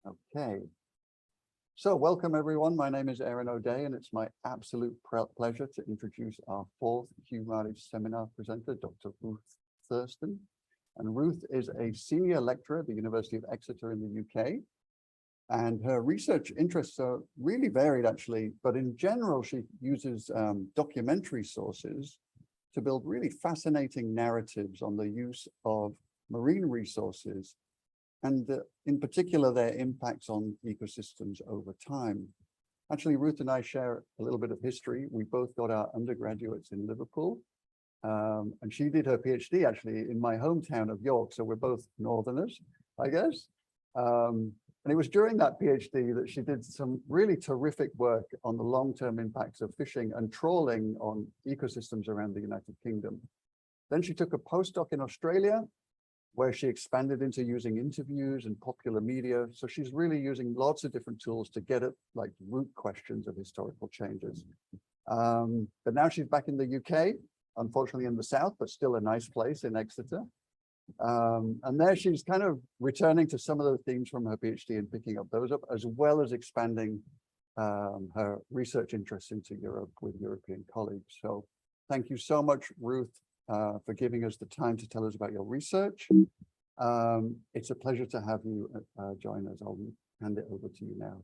Okay. So welcome everyone. My name is Aaron O'Day and it's my absolute pleasure to introduce our fourth Q-Mare seminar presenter, Dr. Ruth Thurstan. And Ruth is a senior lecturer at the University of Exeter in the UK. And her research interests are really varied actually, but in general, she uses documentary sources to build really fascinating narratives on the use of marine resources and in particular, their impacts on ecosystems over time. Actually, Ruth and I share a little bit of history. We both got our undergraduates in Liverpool, and she did her PhD actually in my hometown of York. So we're both Northerners, I guess. And it was during that PhD that she did some really terrific work on the long-term impacts of fishing and trawling on ecosystems around the United Kingdom. Then she took a postdoc in Australia, where she expanded into using interviews and popular media. So she's really using lots of different tools to get at like root questions of historical changes. But now she's back in the UK, unfortunately in the south, but still a nice place in Exeter. And there she's kind of returning to some of the themes from her PhD and picking up those up, as well as expanding her research interests into Europe with European colleagues. So thank you so much, Ruth, for giving us the time to tell us about your research. It's a pleasure to have you join us. I'll hand it over to you now.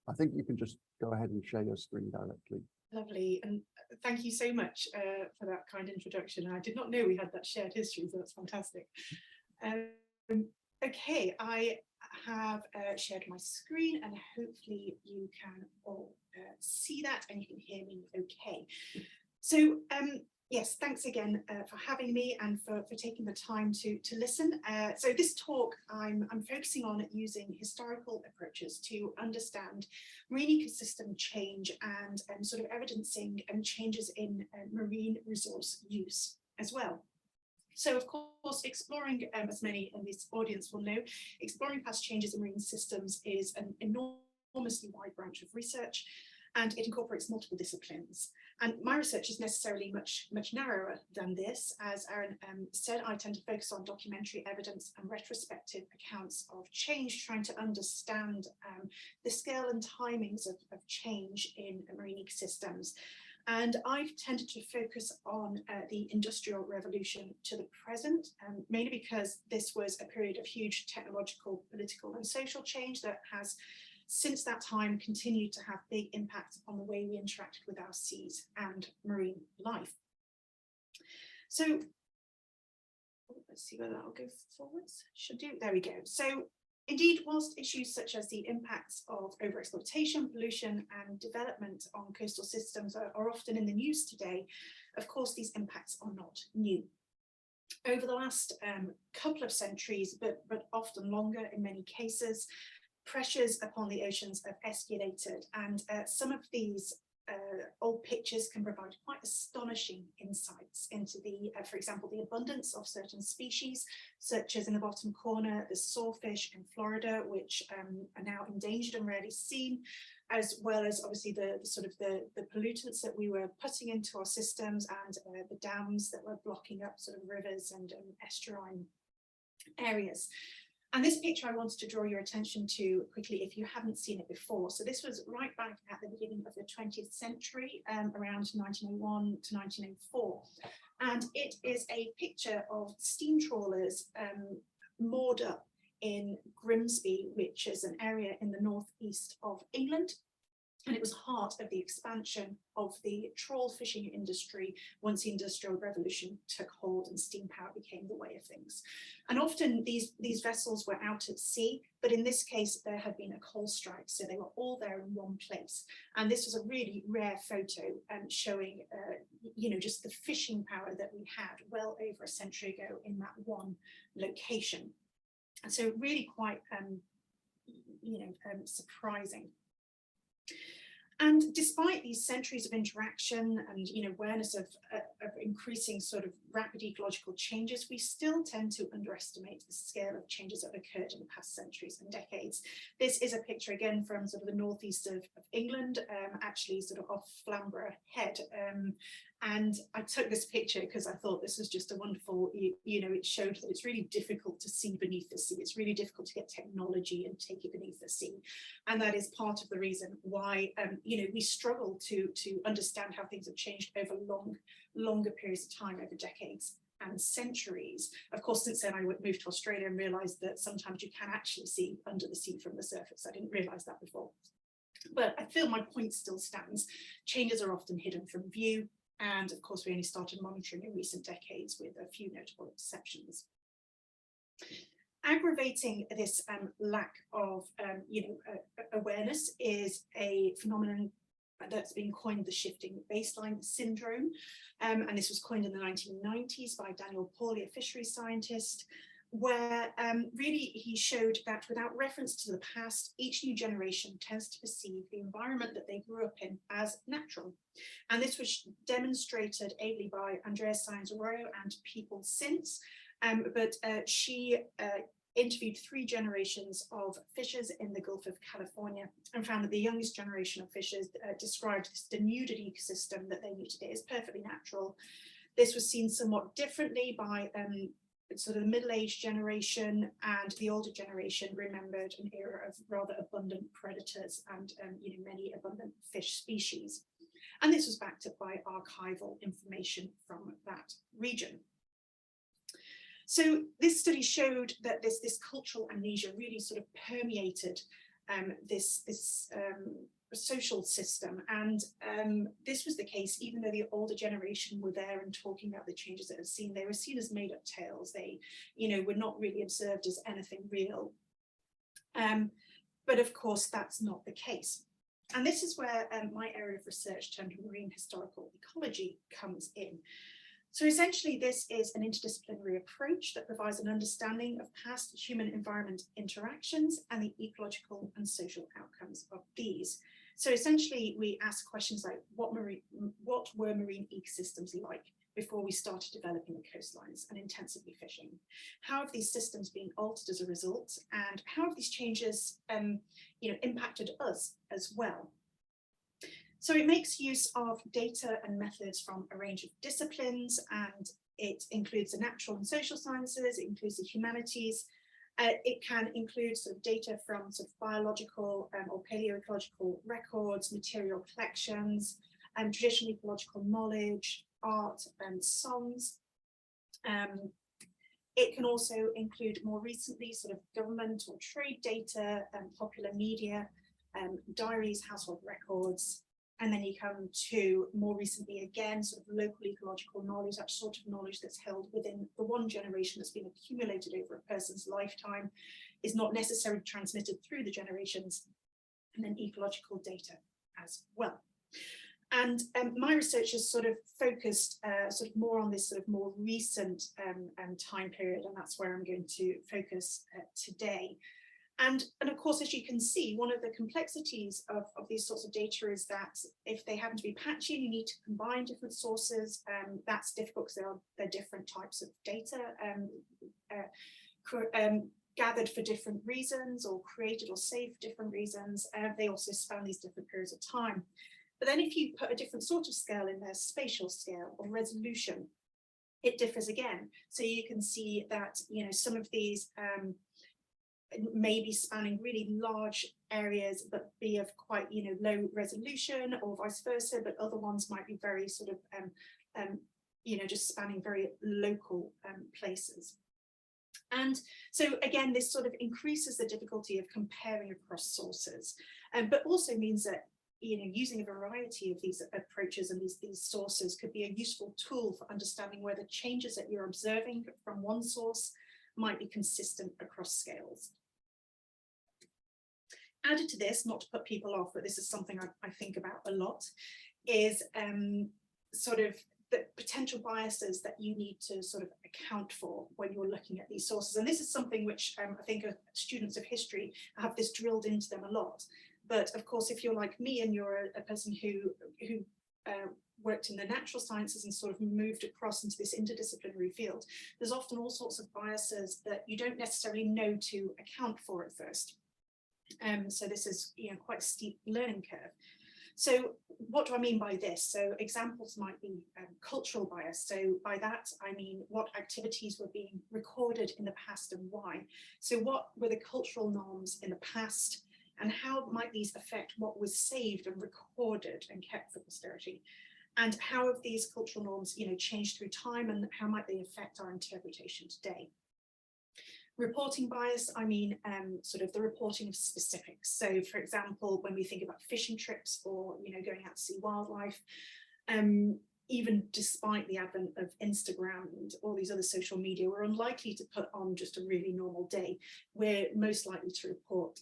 I think you can just go ahead and share your screen directly. Lovely, and thank you so much for that kind introduction. I did not know we had that shared history, so that's fantastic. Okay, I have shared my screen and hopefully you can all see that and you can hear me okay. So yes, thanks again for having me and for taking the time to listen. So this talk, I'm focusing on using historical approaches to understand marine ecosystem change and sort of evidencing changes in marine resource use as well. So of course, exploring, as many in this audience will know, exploring past changes in marine systems is an enormously wide branch of research, and it incorporates multiple disciplines. And my research is necessarily much narrower than this. As Aaron said, I tend to focus on documentary evidence and retrospective accounts of change, trying to understand the scale and timings of change in marine ecosystems. And I've tended to focus on the Industrial Revolution to the present, mainly because this was a period of huge technological, political and social change that has since that time continued to have big impacts on the way we interacted with our seas and marine life. So let's see whether that'll go forwards. Should do. There we go. So indeed, whilst issues such as the impacts of overexploitation, pollution and development on coastal systems are often in the news today, of course these impacts are not new. Over the last couple of centuries, but often longer in many cases, pressures upon the oceans have escalated, and some of these old pictures can provide quite astonishing insights into the, for example, the abundance of certain species, such as in the bottom corner, the sawfish in Florida, which are now endangered and rarely seen, as well as obviously the pollutants that we were putting into our systems and the dams that were blocking up sort of rivers and estuarine areas. And this picture I wanted to draw your attention to quickly if you haven't seen it before. So this was right back at the beginning of the 20th century, around 1901 to 1904. And it is a picture of steam trawlers moored up in Grimsby, which is an area in the northeast of England. And it was heart of the expansion of the trawl fishing industry once the Industrial Revolution took hold and steam power became the way of things. And often these vessels were out at sea, but in this case, there had been a coal strike, so they were all there in one place. And this was a really rare photo showing, just the fishing power that we had well over a century ago in that one location. And so really quite, surprising. And despite these centuries of interaction and awareness of increasing sort of rapid ecological changes, we still tend to underestimate the scale of changes that have occurred in the past centuries and decades. This is a picture again from sort of the northeast of England, actually sort of off Flamborough Head. And I took this picture because I thought this was just a wonderful, it showed that it's really difficult to see beneath the sea. It's really difficult to get technology and take it beneath the sea. And that is part of the reason why, we struggle to understand how things have changed over longer periods of time, over decades and centuries. Of course, since then I moved to Australia and realized that sometimes you can actually see under the sea from the surface. I didn't realize that before. But I feel my point still stands. Changes are often hidden from view. And of course, we only started monitoring in recent decades with a few notable exceptions. Aggravating this lack of awareness is a phenomenon that's been coined the shifting baseline syndrome. And this was coined in the 1990s by Daniel Pauly, a fisheries scientist, where really he showed that without reference to the past, each new generation tends to perceive the environment that they grew up in as natural. And this was demonstrated ably by Andrea Sainz Arroyo and people since, but she interviewed 3 generations of fishers in the Gulf of California and found that the youngest generation of fishers described this denuded ecosystem that they knew today as perfectly natural. This was seen somewhat differently by sort of the middle-aged generation, and the older generation remembered an era of rather abundant predators and many abundant fish species. And this was backed up by archival information from that region. So this study showed that this cultural amnesia really sort of permeated this social system, and this was the case even though the older generation were there and talking about the changes that had seen. They were seen as made-up tales. They were not really observed as anything real, but of course that's not the case. And this is where my area of research termed marine historical ecology comes in. So essentially this is an interdisciplinary approach that provides an understanding of past human-environment interactions and the ecological and social outcomes of these. So essentially we ask questions like what were marine ecosystems like before we started developing the coastlines and intensively fishing? How have these systems been altered as a result? And how have these changes impacted us as well? So it makes use of data and methods from a range of disciplines, and it includes the natural and social sciences, it includes the humanities. It can include sort of data from sort of biological or paleoecological records, material collections, and traditional ecological knowledge, art and songs. It can also include more recently sort of government or trade data, popular media, diaries, household records. And then you come to more recently again, sort of local ecological knowledge, that sort of knowledge that's held within the one generation that's been accumulated over a person's lifetime, is not necessarily transmitted through the generations, and then ecological data as well. And my research has sort of focused sort of more on this sort of more recent time period, and that's where I'm going to focus today. And of course, as you can see, one of the complexities of these sorts of data is that if they happen to be patchy, you need to combine different sources. That's difficult because they're different types of data gathered for different reasons, or created or saved for different reasons. They also span these different periods of time. But then if you put a different sort of scale in there, spatial scale or resolution, it differs again. So you can see that, some of these may be spanning really large areas, but be of quite, low resolution, or vice versa, but other ones might be very sort of, just spanning very local places. And so again, this sort of increases the difficulty of comparing across sources, but also means that using a variety of these approaches and these sources could be a useful tool for understanding whether changes that you're observing from one source might be consistent across scales. Added to this, not to put people off, but this is something I think about a lot, is sort of the potential biases that you need to sort of account for when you're looking at these sources. And this is something which I think students of history have this drilled into them a lot. But of course, if you're like me and you're a person who worked in the natural sciences and sort of moved across into this interdisciplinary field, there's often all sorts of biases that you don't necessarily know to account for at first. So this is quite a steep learning curve. So what do I mean by this? So examples might be cultural bias. So by that, I mean what activities were being recorded in the past and why. So what were the cultural norms in the past, and how might these affect what was saved and recorded and kept for posterity? And how have these cultural norms, changed through time, and how might they affect our interpretation today? Reporting bias, I mean sort of the reporting of specifics. So for example, when we think about fishing trips or going out to see wildlife, even despite the advent of Instagram and all these other social media, we're unlikely to put on just a really normal day. We're most likely to report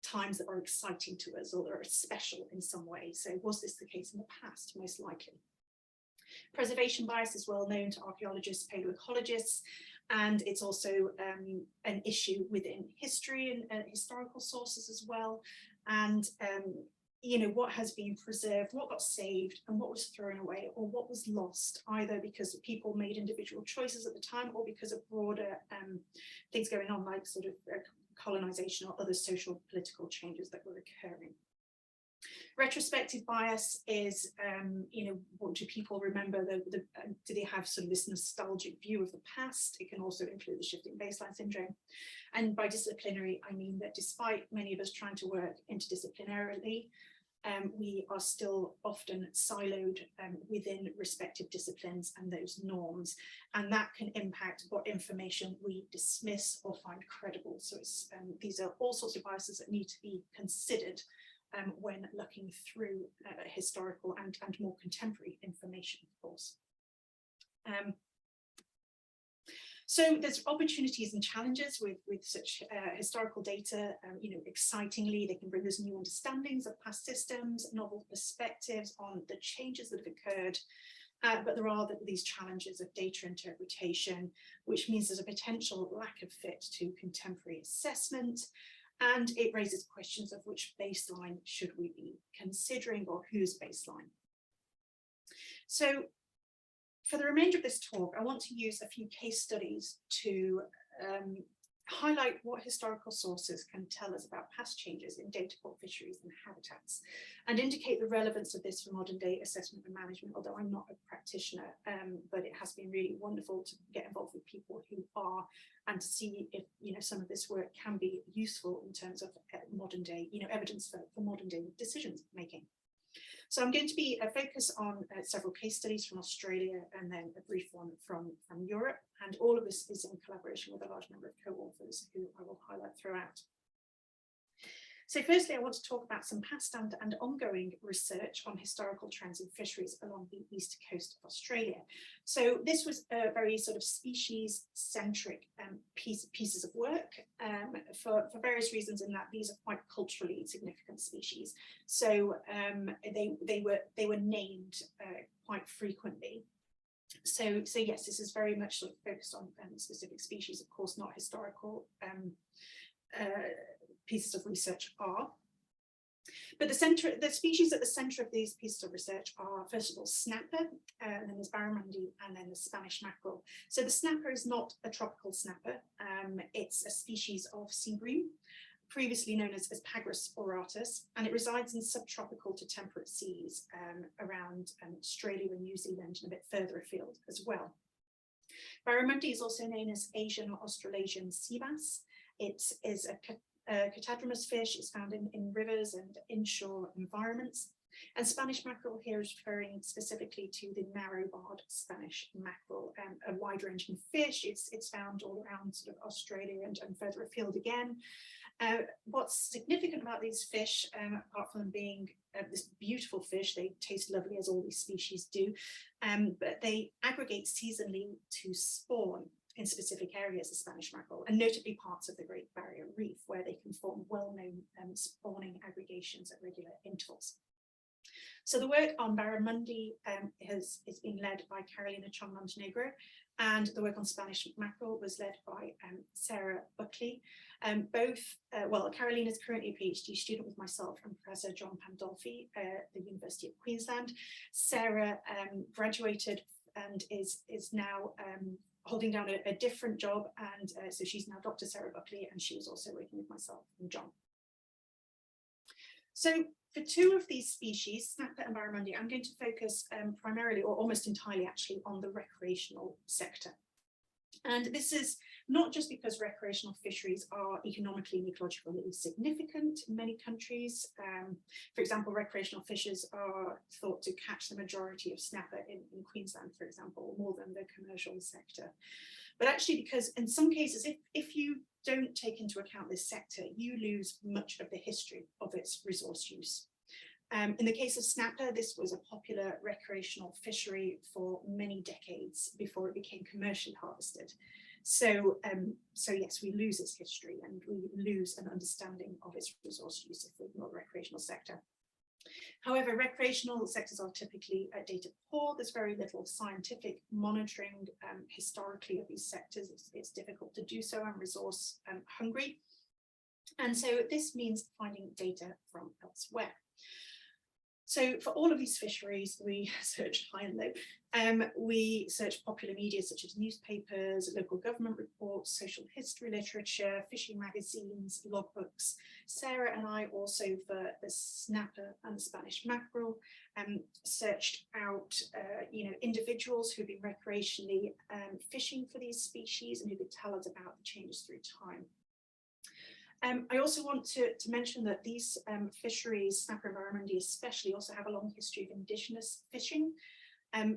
times that are exciting to us or that are special in some way. So was this the case in the past? Most likely. Preservation bias is well known to archaeologists, paleoecologists, and it's also an issue within history and historical sources as well. And what has been preserved, what got saved, and what was thrown away, or what was lost, either because people made individual choices at the time or because of broader things going on, like sort of colonization or other social political changes that were occurring. Retrospective bias is, what do people remember? Do they have sort of this nostalgic view of the past? It can also include the shifting baseline syndrome. And by disciplinary, I mean that despite many of us trying to work interdisciplinarily, we are still often siloed within respective disciplines and those norms, and that can impact what information we dismiss or find credible. So these are all sorts of biases that need to be considered when looking through historical and more contemporary information, of course. So there's opportunities and challenges with such historical data. Excitingly, they can bring us new understandings of past systems, novel perspectives on the changes that have occurred. But there are these challenges of data interpretation, which means there's a potential lack of fit to contemporary assessment. And it raises questions of which baseline should we be considering, or whose baseline. So for the remainder of this talk, I want to use a few case studies to highlight what historical sources can tell us about past changes in data poor fisheries and habitats, and indicate the relevance of this for modern day assessment and management, although I'm not a practitioner, but it has been really wonderful to get involved with people who are, and to see if some of this work can be useful in terms of modern day evidence for modern day decision making. So I'm going to be focus on several case studies from Australia and then a brief one from Europe. And all of this is in collaboration with a large number of co-authors who I will highlight throughout. So firstly, I want to talk about some past and ongoing research on historical trends in fisheries along the east coast of Australia. So this was a very sort of species-centric pieces of work for various reasons, in that these are quite culturally significant species. So they were named quite frequently. So yes, this is very much sort of focused on specific species, of course, not historical pieces of research are. But the species at the center of these pieces of research are, first of all, snapper, and then there's barramundi, and then the Spanish mackerel. So the snapper is not a tropical snapper. It's a species of sea bream, previously known as Pagris auratus, and it resides in subtropical to temperate seas around Australia and New Zealand, and a bit further afield as well. Barramundi is also known as Asian or Australasian sea bass. It is a catadromous fish. Is found in rivers and inshore environments. And Spanish mackerel here is referring specifically to the narrow-barred Spanish mackerel, a wide-ranging fish. It's found all around sort of Australia and further afield again. What's significant about these fish, apart from them being this beautiful fish, they taste lovely as all these species do, but they aggregate seasonally to spawn in specific areas of Spanish mackerel, and notably parts of the Great Barrier Reef, where they can form well-known spawning aggregations at regular intervals. So the work on barramundi is being led by Carolina Chong Montenegro, and the work on Spanish mackerel was led by Sarah Buckley. Carolina is currently a PhD student with myself and Professor John Pandolfi at the University of Queensland. Sarah graduated and is now holding down a different job, and so she's now Dr. Sarah Buckley, and she was also working with myself and John. So for two of these species, snapper and barramundi, I'm going to focus primarily, or almost entirely actually, on the recreational sector. And this is not just because recreational fisheries are economically and ecologically significant in many countries. For example, recreational fishers are thought to catch the majority of snapper in Queensland, for example, more than the commercial sector. But actually, because in some cases, if you don't take into account this sector, you lose much of the history of its resource use. In the case of snapper, this was a popular recreational fishery for many decades before it became commercially harvested. So yes, we lose its history and we lose an understanding of its resource use if we ignore the recreational sector. However, recreational sectors are typically data poor. There's very little scientific monitoring historically of these sectors. It's difficult to do so and resource hungry. And so this means finding data from elsewhere. So for all of these fisheries, we searched high and low. We searched popular media such as newspapers, local government reports, social history literature, fishing magazines, logbooks. Sarah and I also, for the snapper and the Spanish mackerel, searched out individuals who've been recreationally fishing for these species and who could tell us about the changes through time. I also want to mention that these fisheries, snapper and barramundi especially, also have a long history of indigenous fishing.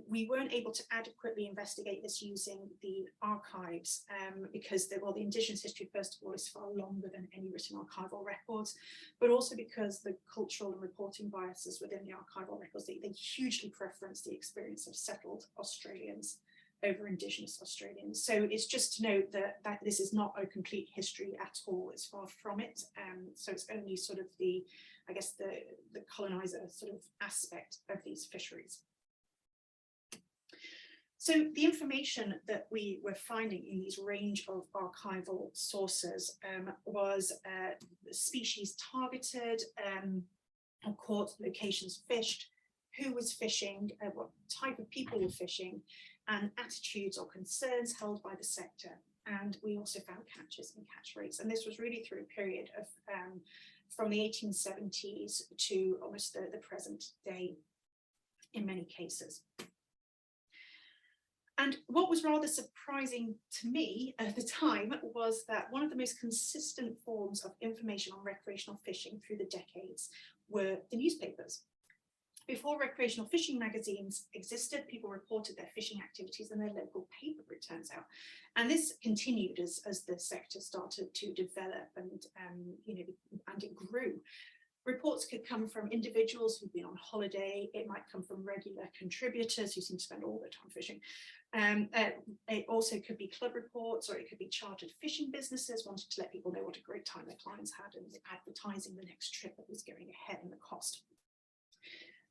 We weren't able to adequately investigate this using the archives because the indigenous history, first of all, is far longer than any written archival records, but also because the cultural and reporting biases within the archival records, they hugely preference the experience of settled Australians over indigenous Australians. So it's just to note that this is not a complete history at all. It's far from it. So it's only sort of the colonizer sort of aspect of these fisheries. So the information that we were finding in these range of archival sources was species targeted, or caught, locations fished, who was fishing, what type of people were fishing, and attitudes or concerns held by the sector. And we also found catches and catch rates. And this was really through a period of from the 1870s to almost the present day in many cases. And what was rather surprising to me at the time was that one of the most consistent forms of information on recreational fishing through the decades were the newspapers. Before recreational fishing magazines existed, people reported their fishing activities in their local paper, it turns out. And this continued as the sector started to develop and it grew. Reports could come from individuals who've been on holiday. It might come from regular contributors who seem to spend all their time fishing. It also could be club reports, or it could be chartered fishing businesses wanting to let people know what a great time their clients had and advertising the next trip that was going ahead and the cost.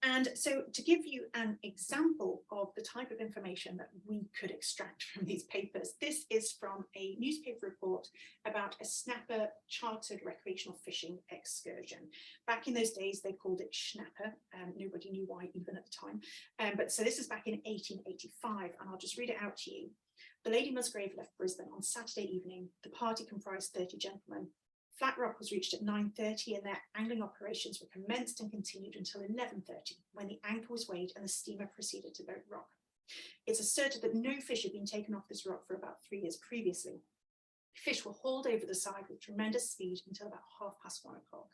And so to give you an example of the type of information that we could extract from these papers, this is from a newspaper report about a snapper chartered recreational fishing excursion. Back in those days, they called it schnapper. Nobody knew why even at the time. But so this is back in 1885, and I'll just read it out to you. The Lady Musgrave left Brisbane on Saturday evening. The party comprised 30 gentlemen. Flat Rock was reached at 9:30 and their angling operations were commenced and continued until 11:30 when the anchor was weighed and the steamer proceeded to Boat Rock. It's asserted that no fish had been taken off this rock for about 3 years previously. Fish were hauled over the side with tremendous speed until about 1:30.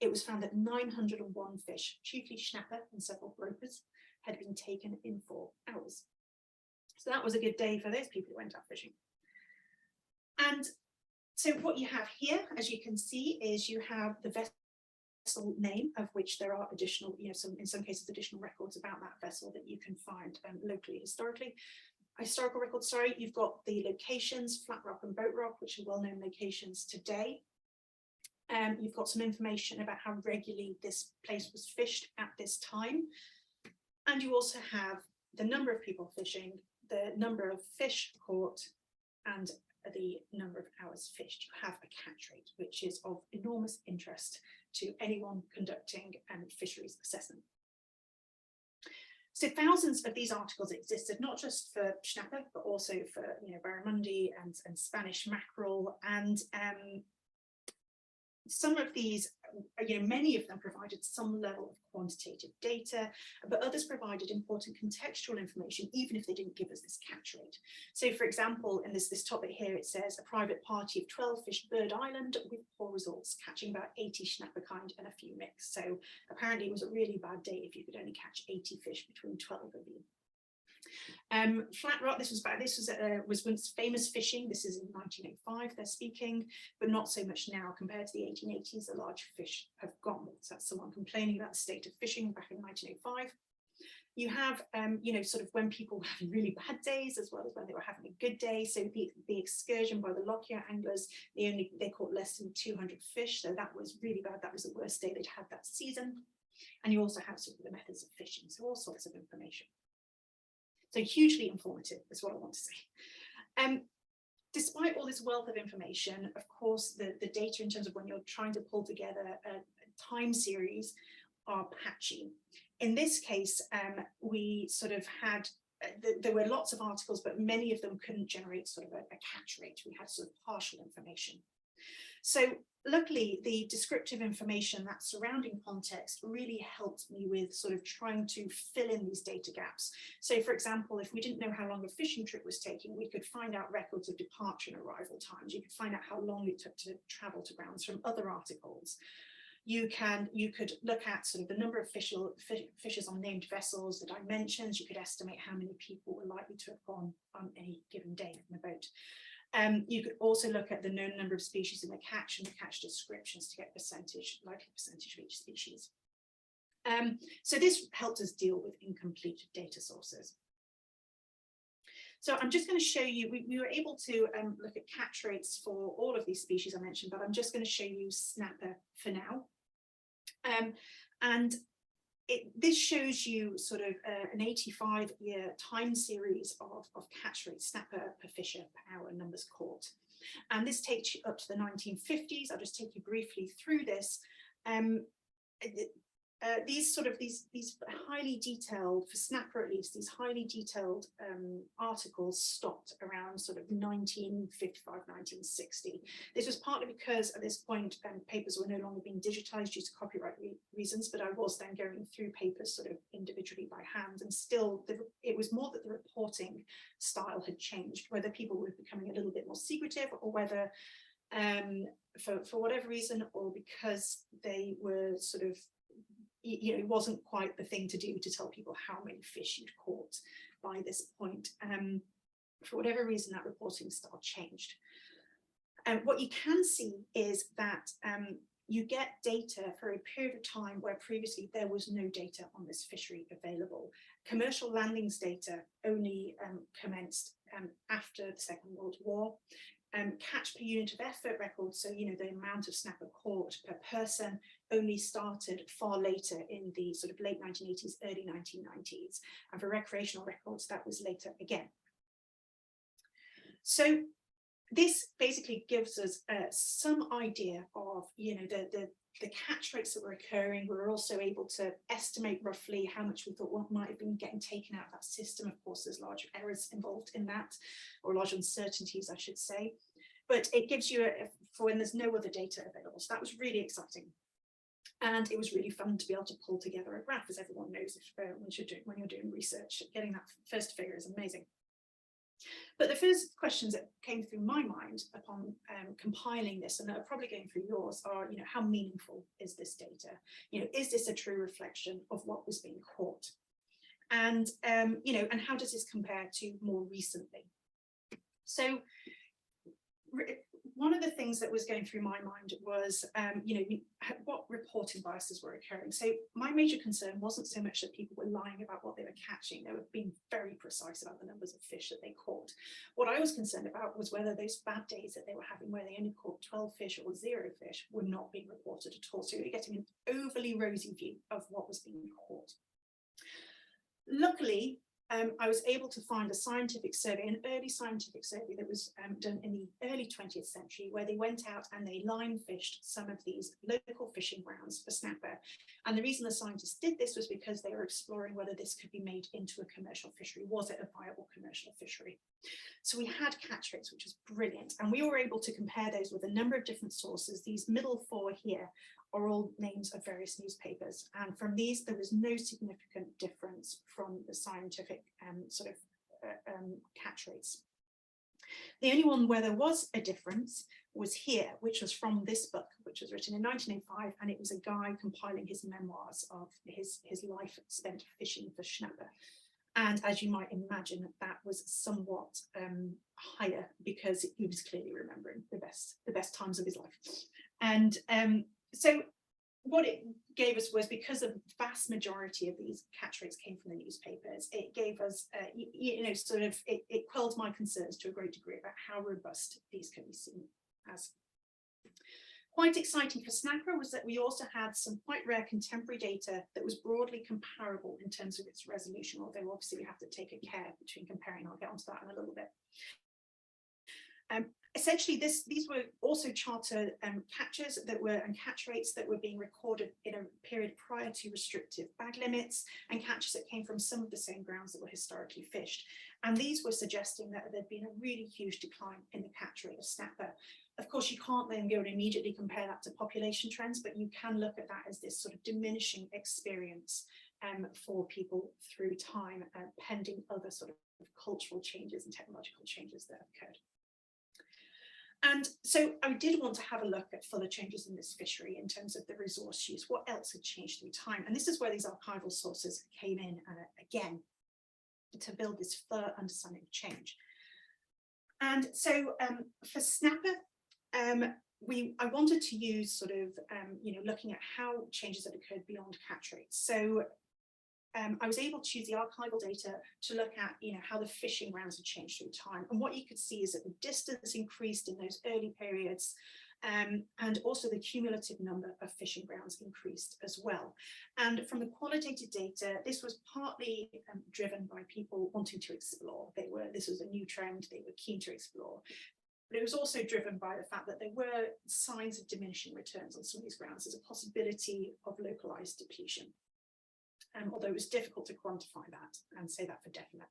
It was found that 901 fish, chiefly schnapper and several gropers, had been taken in 4 hours. So that was a good day for those people who went out fishing. And so what you have here, as you can see, is you have the vessel name, of which there are additional, in some cases, additional records about that vessel that you can find locally, historical records, sorry. You've got the locations, Flat Rock and Boat Rock, which are well-known locations today. You've got some information about how regularly this place was fished at this time. And you also have the number of people fishing, the number of fish caught, and the number of hours fished. You have a catch rate, which is of enormous interest to anyone conducting fisheries assessment. So thousands of these articles existed, not just for schnapper, but also for barramundi and Spanish mackerel. And some of these many of them provided some level of quantitative data, but others provided important contextual information, even if they didn't give us this catch rate. So for example, in this topic here, it says a private party of 12 fished Bird Island with poor results, catching about 80 snapper kind and a few mix. So apparently it was a really bad day if you could only catch 80 fish between 12 of you. Flat rock, this was once famous fishing. This is in 1905 they're speaking, but not so much now. Compared to the 1880s, the large fish have gone. So that's someone complaining about the state of fishing back in 1905. You have, sort of when people were having really bad days as well as when they were having a good day. So the excursion by the Lockyer anglers, they caught less than 200 fish. So that was really bad. That was the worst day they'd had that season. And you also have sort of the methods of fishing. So all sorts of information. So hugely informative is what I want to say. Despite all this wealth of information, of course, the data in terms of when you're trying to pull together a time series are patchy. In this case, we sort of had, there were lots of articles, but many of them couldn't generate sort of a catch rate. We had sort of partial information. So luckily, the descriptive information, that surrounding context, really helped me with sort of trying to fill in these data gaps. So for example, if we didn't know how long a fishing trip was taking, we could find out records of departure and arrival times. You could find out how long it took to travel to grounds from other articles. You could look at sort of the number of fishers on named vessels, the dimensions. You could estimate how many people were likely to have gone on any given day in the boat. You could also look at the known number of species in the catch and the catch descriptions to get likely percentage of each species. So this helped us deal with incomplete data sources. So I'm just going to show you, we were able to look at catch rates for all of these species I mentioned, but I'm just going to show you snapper for now. This shows you sort of an 85-year time series of catch rate, snapper per fisher per hour, numbers caught. And this takes you up to the 1950s. I'll just take you briefly through this. These highly detailed, for snapper at least, these highly detailed articles stopped around sort of 1955, 1960. This was partly because at this point papers were no longer being digitized due to copyright reasons, but I was then going through papers sort of individually by hand, and still it was more that the reporting style had changed, whether people were becoming a little bit more secretive, or whether for whatever reason, or because they were sort of, it wasn't quite the thing to do to tell people how many fish you'd caught by this point. For whatever reason, that reporting style changed. And what you can see is that you get data for a period of time where previously there was no data on this fishery available. Commercial landings data only commenced after the Second World War. Catch per unit of effort records, so the amount of snapper caught per person, only started far later in the sort of late 1980s, early 1990s. And for recreational records, that was later again. So this basically gives us some idea of the catch rates that were occurring. We were also able to estimate roughly how much we thought might have been getting taken out of that system. Of course, there's large errors involved in that, or large uncertainties, I should say. But it gives you for when there's no other data available. So that was really exciting. And it was really fun to be able to pull together a graph, as everyone knows when you're doing research. Getting that first figure is amazing. But the first questions that came through my mind upon compiling this, and that are probably going through yours, are, how meaningful is this data? Is this a true reflection of what was being caught? And, and how does this compare to more recently? So one of the things that was going through my mind was, what reporting biases were occurring. So my major concern wasn't so much that people were lying about what they were catching. They were being very precise about the numbers of fish that they caught. What I was concerned about was whether those bad days that they were having, where they only caught 12 fish or 0 fish, were not being reported at all. So you're getting an overly rosy view of what was being caught. Luckily, I was able to find a scientific survey, an early scientific survey that was done in the early 20th century, where they went out and they line fished some of these local fishing grounds for snapper. And the reason the scientists did this was because they were exploring whether this could be made into a commercial fishery. Was it a viable commercial fishery? So we had catch rates, which was brilliant. And we were able to compare those with a number of different sources. These middle 4 here are all names of various newspapers. And from these, there was no significant difference from the scientific catch rates. The only one where there was a difference was here, which was from this book, which was written in 1905, and it was a guy compiling his memoirs of his life spent fishing for snapper. And as you might imagine, that was somewhat higher because he was clearly remembering the best times of his life. And so what it gave us was, because the vast majority of these catch rates came from the newspapers, it gave us, it quelled my concerns to a great degree about how robust these can be seen as. Quite exciting for snapper was that we also had some quite rare contemporary data that was broadly comparable in terms of its resolution, although obviously we have to take a care between comparing. I'll get onto that in a little bit. Essentially, these were also charter catches that were, and catch rates that were being recorded in a period prior to restrictive bag limits, and catches that came from some of the same grounds that were historically fished. And these were suggesting that there'd been a really huge decline in the catch rate of snapper. Of course, you can't then go and immediately compare that to population trends, but you can look at that as this sort of diminishing experience for people through time, pending other sort of cultural changes and technological changes that have occurred. And so I did want to have a look at further changes in this fishery in terms of the resource use. What else had changed through time? And this is where these archival sources came in, again, to build this further understanding of change. And so for snapper, I wanted to use sort of, looking at how changes had occurred beyond catch rates. So I was able to use the archival data to look at, how the fishing grounds had changed through time. And what you could see is that the distance increased in those early periods, and also the cumulative number of fishing grounds increased as well. And from the qualitative data, this was partly driven by people wanting to explore. This was a new trend, they were keen to explore. But it was also driven by the fact that there were signs of diminishing returns on some of these grounds. There's a possibility of localized depletion. Although it was difficult to quantify that and say that for definite.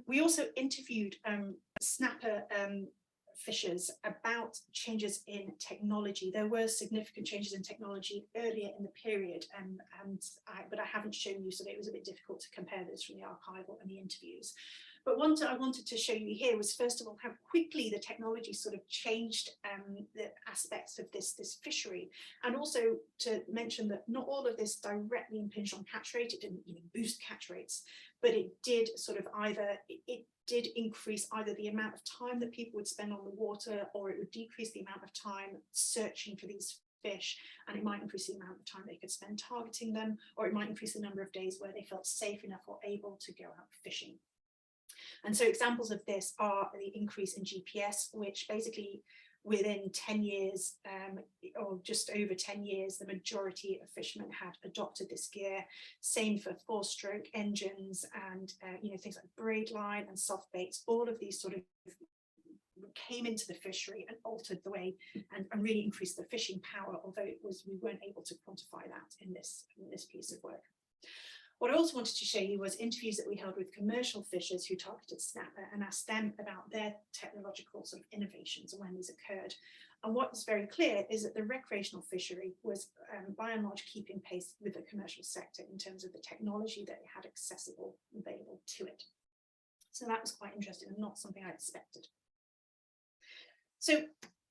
We also interviewed snapper fishers about changes in technology. There were significant changes in technology earlier in the period, but I haven't shown you, so it was a bit difficult to compare this from the archival and the interviews. But one I wanted to show you here was, first of all, how quickly the technology sort of changed the aspects of this fishery, and also to mention that not all of this directly impinged on catch rate. It didn't boost catch rates, but it did sort of it did increase either the amount of time that people would spend on the water, or it would decrease the amount of time searching for these fish, and it might increase the amount of time they could spend targeting them, or it might increase the number of days where they felt safe enough or able to go out fishing. And so examples of this are the increase in GPS, which basically within 10 years, or just over 10 years, the majority of fishermen had adopted this gear. Same for 4-stroke engines and things like braid line and soft baits. All of these sort of came into the fishery and altered the way and really increased the fishing power, although we weren't able to quantify that in this piece of work. What I also wanted to show you was interviews that we held with commercial fishers who targeted snapper and asked them about their technological sort of innovations and when these occurred. And what's very clear is that the recreational fishery was by and large keeping pace with the commercial sector in terms of the technology that it had available to it. So that was quite interesting and not something I expected. So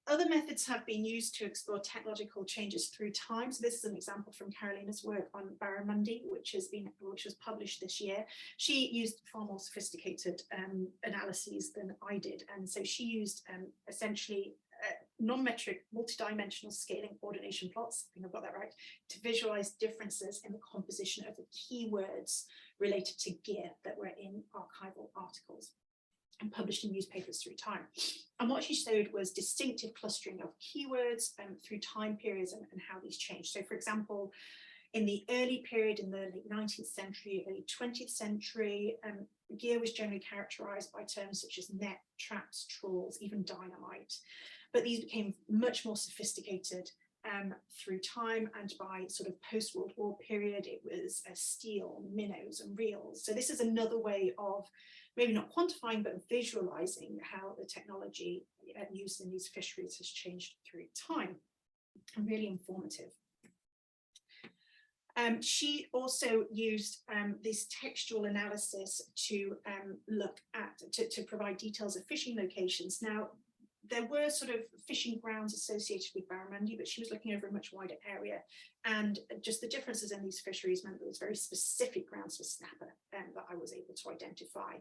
other methods have been used to explore technological changes through time. So this is an example from Carolina's work on barramundi, which was published this year. She used far more sophisticated analyses than I did, and so she used essentially non-metric multidimensional scaling ordination plots, I think I've got that right, to visualize differences in the composition of the keywords related to gear that were in archival articles and published in newspapers through time. And what she showed was distinctive clustering of keywords through time periods and how these changed. So for example, in the early period, in the late 19th century, early 20th century, gear was generally characterized by terms such as net, traps, trawls, even dynamite. But these became much more sophisticated through time, and by sort of post-World War period, it was steel, minnows and reels. So this is another way of maybe not quantifying, but visualizing how the technology used in these fisheries has changed through time, and really informative. She also used this textual analysis to look at, to provide details of fishing locations. Now, there were sort of fishing grounds associated with barramundi, but she was looking over a much wider area. And just the differences in these fisheries meant there was very specific grounds for snapper that I was able to identify.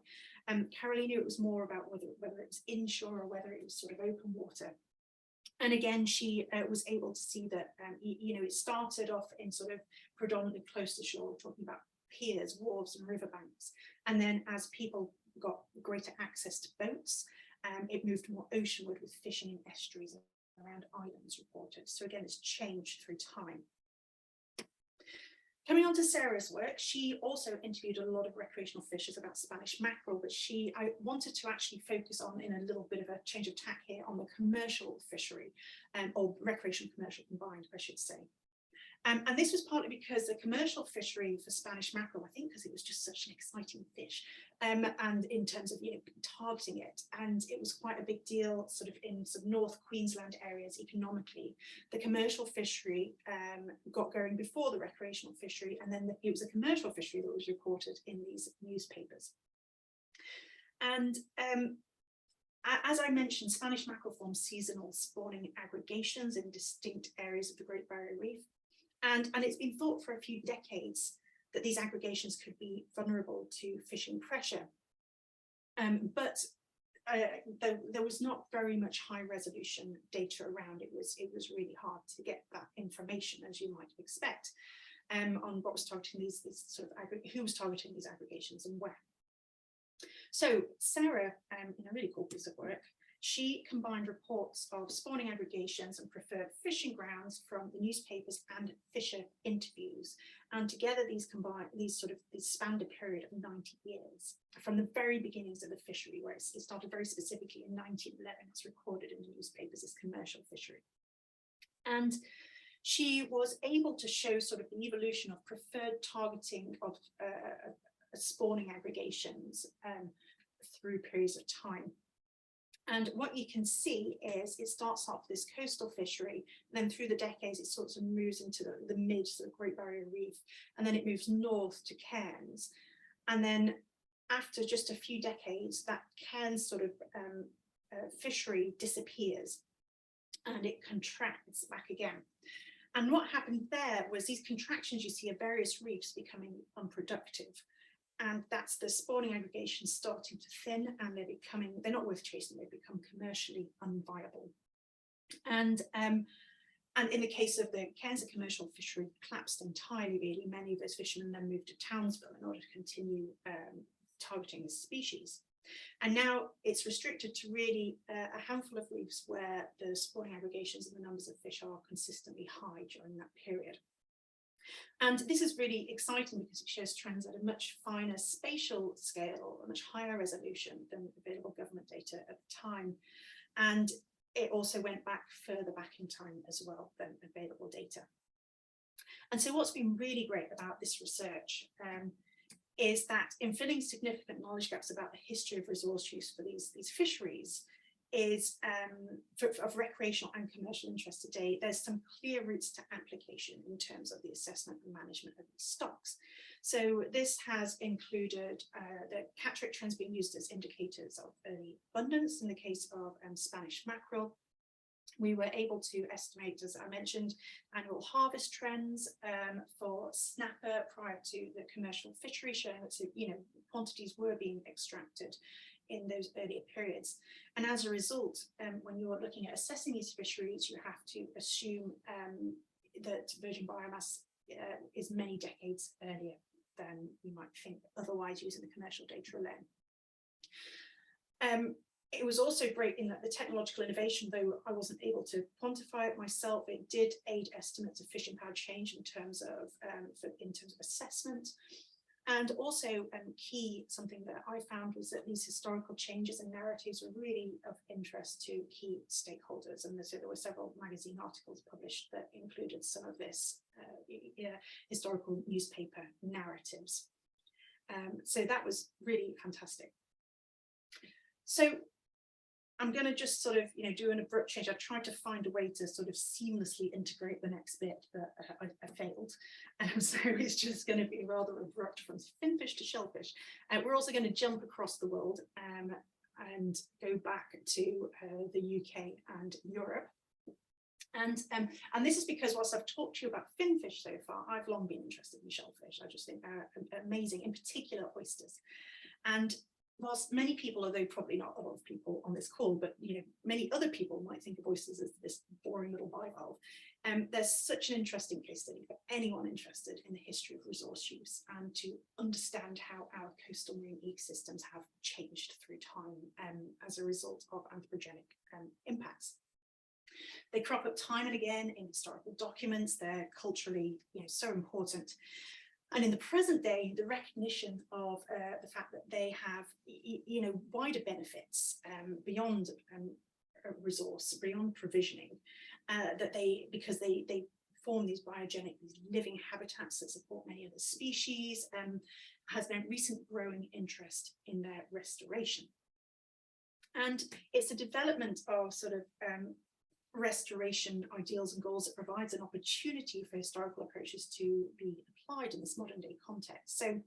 Carolina, it was more about whether it was inshore or whether it was sort of open water. And again, she was able to see that, it started off in sort of predominantly close to shore, talking about piers, wharves and riverbanks. And then as people got greater access to boats, it moved more oceanward, with fishing in estuaries around islands reported. So again, it's changed through time. Coming on to Sarah's work, she also interviewed a lot of recreational fishers about Spanish mackerel, but I wanted to actually focus on, in a little bit of a change of tack here, on the commercial fishery, or recreational commercial combined, I should say. And this was partly because the commercial fishery for Spanish mackerel, I think because it was just such an exciting fish, and in terms of targeting it, and it was quite a big deal sort of in some North Queensland areas economically. The commercial fishery got going before the recreational fishery, and then it was a commercial fishery that was reported in these newspapers. And as I mentioned, Spanish mackerel form seasonal spawning aggregations in distinct areas of the Great Barrier Reef. And it's been thought for a few decades that these aggregations could be vulnerable to fishing pressure. But there was not very much high resolution data around. It was really hard to get that information, as you might expect, on what was targeting these sort of who was targeting these aggregations and where. So Sarah, in a really cool piece of work, she combined reports of spawning aggregations and preferred fishing grounds from the newspapers and fisher interviews. And together these spanned a period of 90 years, from the very beginnings of the fishery, where it started very specifically in 1911. It's recorded in the newspapers as commercial fishery. And she was able to show sort of the evolution of preferred targeting of spawning aggregations through periods of time. And what you can see is it starts off this coastal fishery, and then through the decades it sort of moves into the mid sort of Great Barrier Reef, and then it moves north to Cairns. And then after just a few decades, that Cairns sort of fishery disappears and it contracts back again. And what happened there was these contractions you see of various reefs becoming unproductive. And that's the spawning aggregations starting to thin, and they're not worth chasing, they become commercially unviable. And in the case of the Cairns, commercial fishery collapsed entirely, really. Many of those fishermen then moved to Townsville in order to continue targeting this species. And now it's restricted to really a handful of reefs where the spawning aggregations and the numbers of fish are consistently high during that period. And this is really exciting because it shows trends at a much finer spatial scale, a much higher resolution than available government data at the time. And it also went back further back in time as well than available data. And so what's been really great about this research is that in filling significant knowledge gaps about the history of resource use for these fisheries, is of recreational and commercial interest today, there's some clear routes to application in terms of the assessment and management of these stocks. So this has included the catch rate trends being used as indicators of early abundance. In the case of Spanish mackerel, we were able to estimate, as I mentioned, annual harvest trends for snapper prior to the commercial fishery, showing that quantities were being extracted in those earlier periods. And as a result, when you're looking at assessing these fisheries, you have to assume that virgin biomass is many decades earlier than you might think otherwise using the commercial data alone. It was also great in that the technological innovation, though I wasn't able to quantify it myself, it did aid estimates of fishing power change in terms of assessment. And also something that I found was that these historical changes and narratives were really of interest to key stakeholders. And so there were several magazine articles published that included some of this historical newspaper narratives. So that was really fantastic. So I'm going to just sort of, do an abrupt change. I tried to find a way to sort of seamlessly integrate the next bit, but I failed. So it's just going to be rather abrupt from finfish to shellfish. We're also going to jump across the world and go back to the UK and Europe. And this is because whilst I've talked to you about finfish so far, I've long been interested in shellfish. I just think they're amazing, in particular oysters. And whilst many people, although probably not a lot of people on this call, but many other people might think of oysters as this boring little bivalve, there's such an interesting case study for anyone interested in the history of resource use and to understand how our coastal marine ecosystems have changed through time as a result of anthropogenic impacts. They crop up time and again in historical documents. They're culturally, so important. And in the present day, the recognition of the fact that they have, wider benefits beyond resource, beyond provisioning, because they form these biogenic, these living habitats that support many other species, has meant recent growing interest in their restoration. And it's a development of sort of restoration ideals and goals that provides an opportunity for historical approaches to be applied in this modern day context. So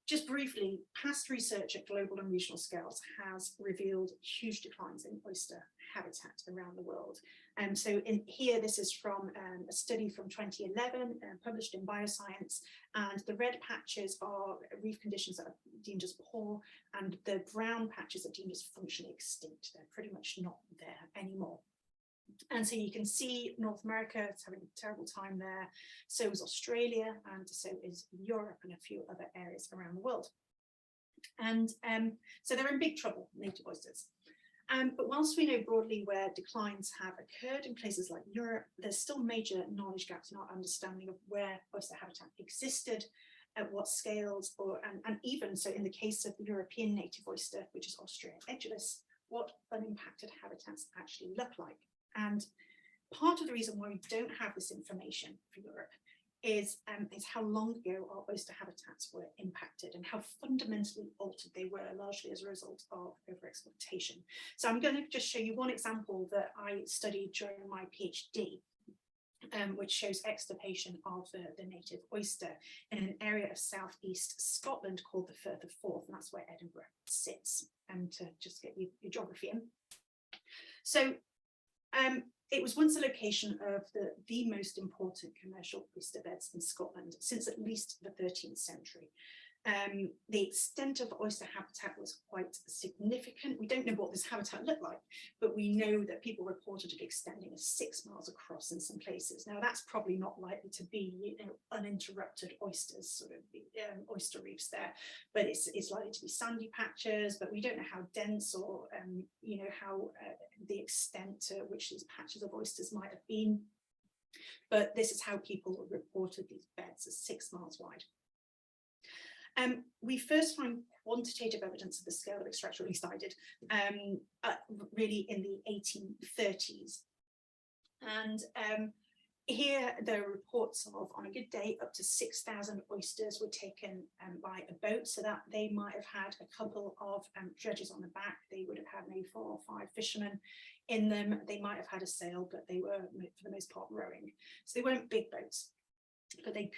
just briefly, past research at global and regional scales has revealed huge declines in oyster habitat around the world. So here, this is from a study from 2011 published in Bioscience, and the red patches are reef conditions that are deemed as poor, and the brown patches are deemed as functionally extinct. They're pretty much not there anymore. And so you can see North America is having a terrible time there, so is Australia, and so is Europe and a few other areas around the world. And so they're in big trouble, native oysters. But whilst we know broadly where declines have occurred in places like Europe, there's still major knowledge gaps in our understanding of where oyster habitat existed, at what scales, and even so in the case of the European native oyster, which is Ostrea edulis, what unimpacted habitats actually look like. And part of the reason why we don't have this information for Europe is how long ago our oyster habitats were impacted and how fundamentally altered they were, largely as a result of overexploitation. So I'm going to just show you one example that I studied during my PhD, which shows extirpation of the native oyster in an area of southeast Scotland called the Firth of Forth, and that's where Edinburgh sits, to just get you your geography in. So it was once a location of the most important commercial oyster beds in Scotland since at least the 13th century. The extent of oyster habitat was quite significant. We don't know what this habitat looked like, but we know that people reported it extending as 6 miles across in some places. Now that's probably not likely to be uninterrupted oysters, sort of oyster reefs there, but it's likely to be sandy patches, but we don't know how dense or how the extent to which these patches of oysters might have been. But this is how people reported these beds as 6 miles wide. We first find quantitative evidence of the scale of extraction, at least I did, really in the 1830s. And here there are reports of, on a good day, up to 6,000 oysters were taken by a boat, so that they might have had a couple of dredges on the back. They would have had maybe 4 or 5 fishermen in them. They might have had a sail, but they were, for the most part, rowing. So they weren't big boats, but they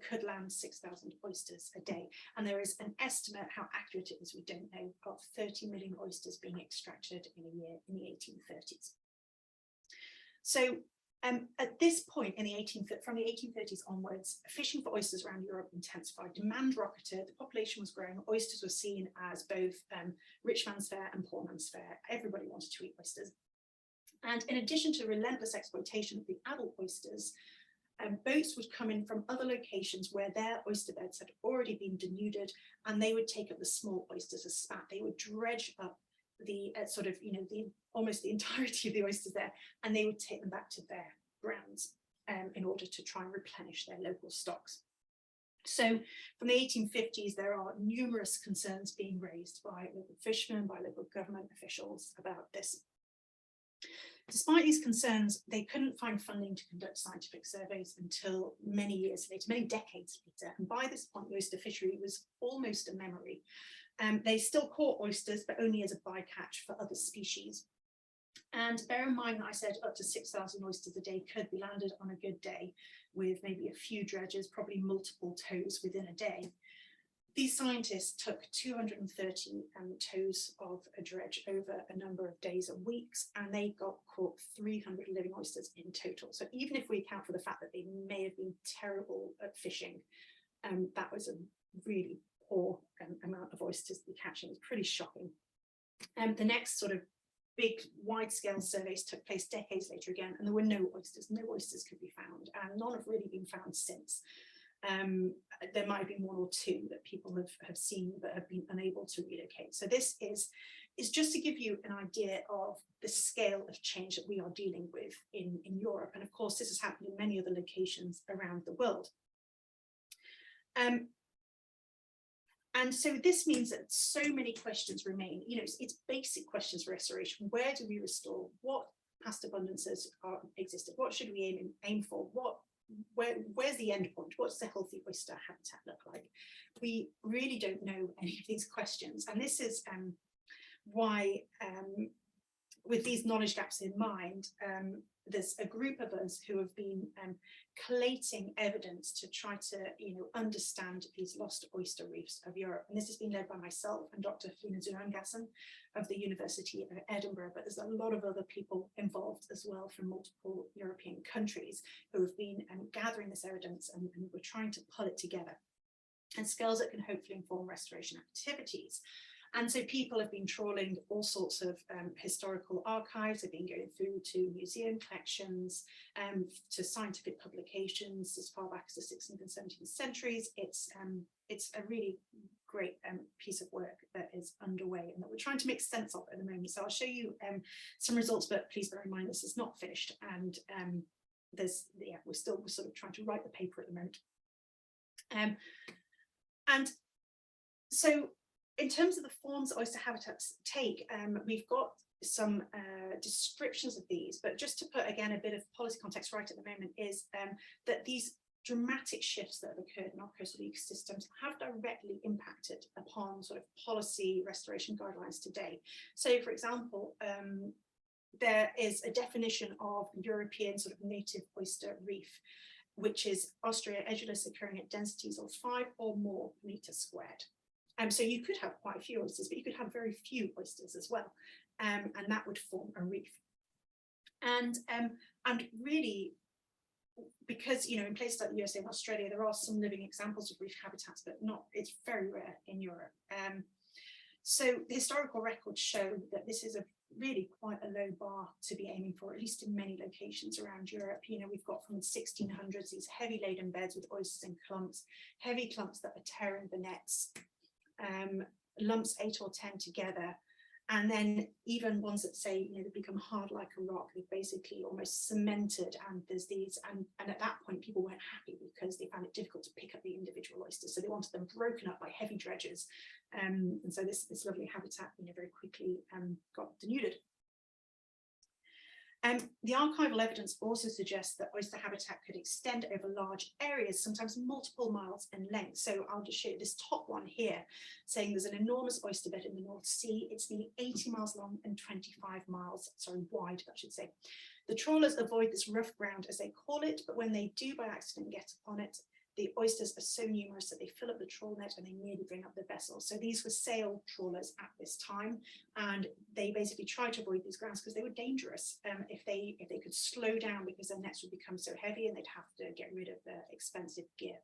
could land 6,000 oysters a day. And there is an estimate, how accurate it is, we don't know, of 30 million oysters being extracted in a year in the 1830s. So at this point from the 1830s onwards, fishing for oysters around Europe intensified. Demand rocketed, the population was growing, oysters were seen as both rich man's fare and poor man's fare. Everybody wanted to eat oysters. And in addition to relentless exploitation of the adult oysters, boats would come in from other locations where their oyster beds had already been denuded, and they would take up the small oysters as spat. They would dredge up the almost the entirety of the oysters there, and they would take them back to their grounds in order to try and replenish their local stocks. So from the 1850s, there are numerous concerns being raised by local fishermen, by local government officials about this. Despite these concerns, they couldn't find funding to conduct scientific surveys until many years later, many decades later. And by this point, the oyster fishery was almost a memory. They still caught oysters, but only as a bycatch for other species. And bear in mind that I said up to 6,000 oysters a day could be landed on a good day with maybe a few dredges, probably multiple tows within a day. These scientists took 230 tows of a dredge over a number of days and weeks, and they caught 300 living oysters in total. So even if we account for the fact that they may have been terrible at fishing, that was a really poor amount of oysters to be catching. It's pretty shocking. The next sort of big wide-scale surveys took place decades later again, and there were no oysters could be found, and none have really been found since. There might have been one or two that people have seen but have been unable to relocate. So this is just to give you an idea of the scale of change that we are dealing with in Europe, and of course this has happened in many other locations around the world. And so this means that so many questions remain. You know, it's basic questions for restoration. Where do we restore? What past abundances existed? What should we aim for? Where's the end point? What's the healthy oyster habitat look like? We really don't know any of these questions. And this is why, with these knowledge gaps in mind, there's a group of us who have been collating evidence to try to, understand these lost oyster reefs of Europe. And this has been led by myself and Dr. Fina Zuangassen of the University of Edinburgh, but there's a lot of other people involved as well from multiple European countries who have been gathering this evidence, and we're trying to pull it together and skills that can hopefully inform restoration activities. And so people have been trawling all sorts of historical archives. They've been going through to museum collections, to scientific publications as far back as the 16th and 17th centuries. It's a really great piece of work that is underway and that we're trying to make sense of at the moment. So I'll show you some results, but please bear in mind this is not finished, and we're sort of trying to write the paper at the moment. And so, in terms of the forms that oyster habitats take, we've got some descriptions of these, but just to put again a bit of policy context right at the moment is that these dramatic shifts that have occurred in our coastal ecosystems have directly impacted upon sort of policy restoration guidelines today. So for example, there is a definition of European sort of native oyster reef, which is Austria edulus occurring at densities of 5 or more meters squared. So you could have quite a few oysters, but you could have very few oysters as well, and that would form a reef. And really, because in places like the USA and Australia, there are some living examples of reef habitats, but it's very rare in Europe. So the historical records show that this is really quite a low bar to be aiming for, at least in many locations around Europe. We've got from the 1600s these heavy laden beds with oysters in clumps, heavy clumps that are tearing the nets. Lumps 8 or 10 together, and then even ones that say they become hard like a rock. They've basically almost cemented, and there's these and at that point people weren't happy because they found it difficult to pick up the individual oysters, so they wanted them broken up by heavy dredges, and so this lovely habitat very quickly got denuded. The archival evidence also suggests that oyster habitat could extend over large areas, sometimes multiple miles in length. So I'll just show you this top one here, saying there's an enormous oyster bed in the North Sea. It's nearly 80 miles long and 25 miles, wide, I should say. The trawlers avoid this rough ground, as they call it, but when they do by accident get upon it, the oysters are so numerous that they fill up the trawl net and they nearly bring up the vessel. So these were sail trawlers at this time, and they basically tried to avoid these grounds because they were dangerous. If they could slow down, because their nets would become so heavy and they'd have to get rid of the expensive gear.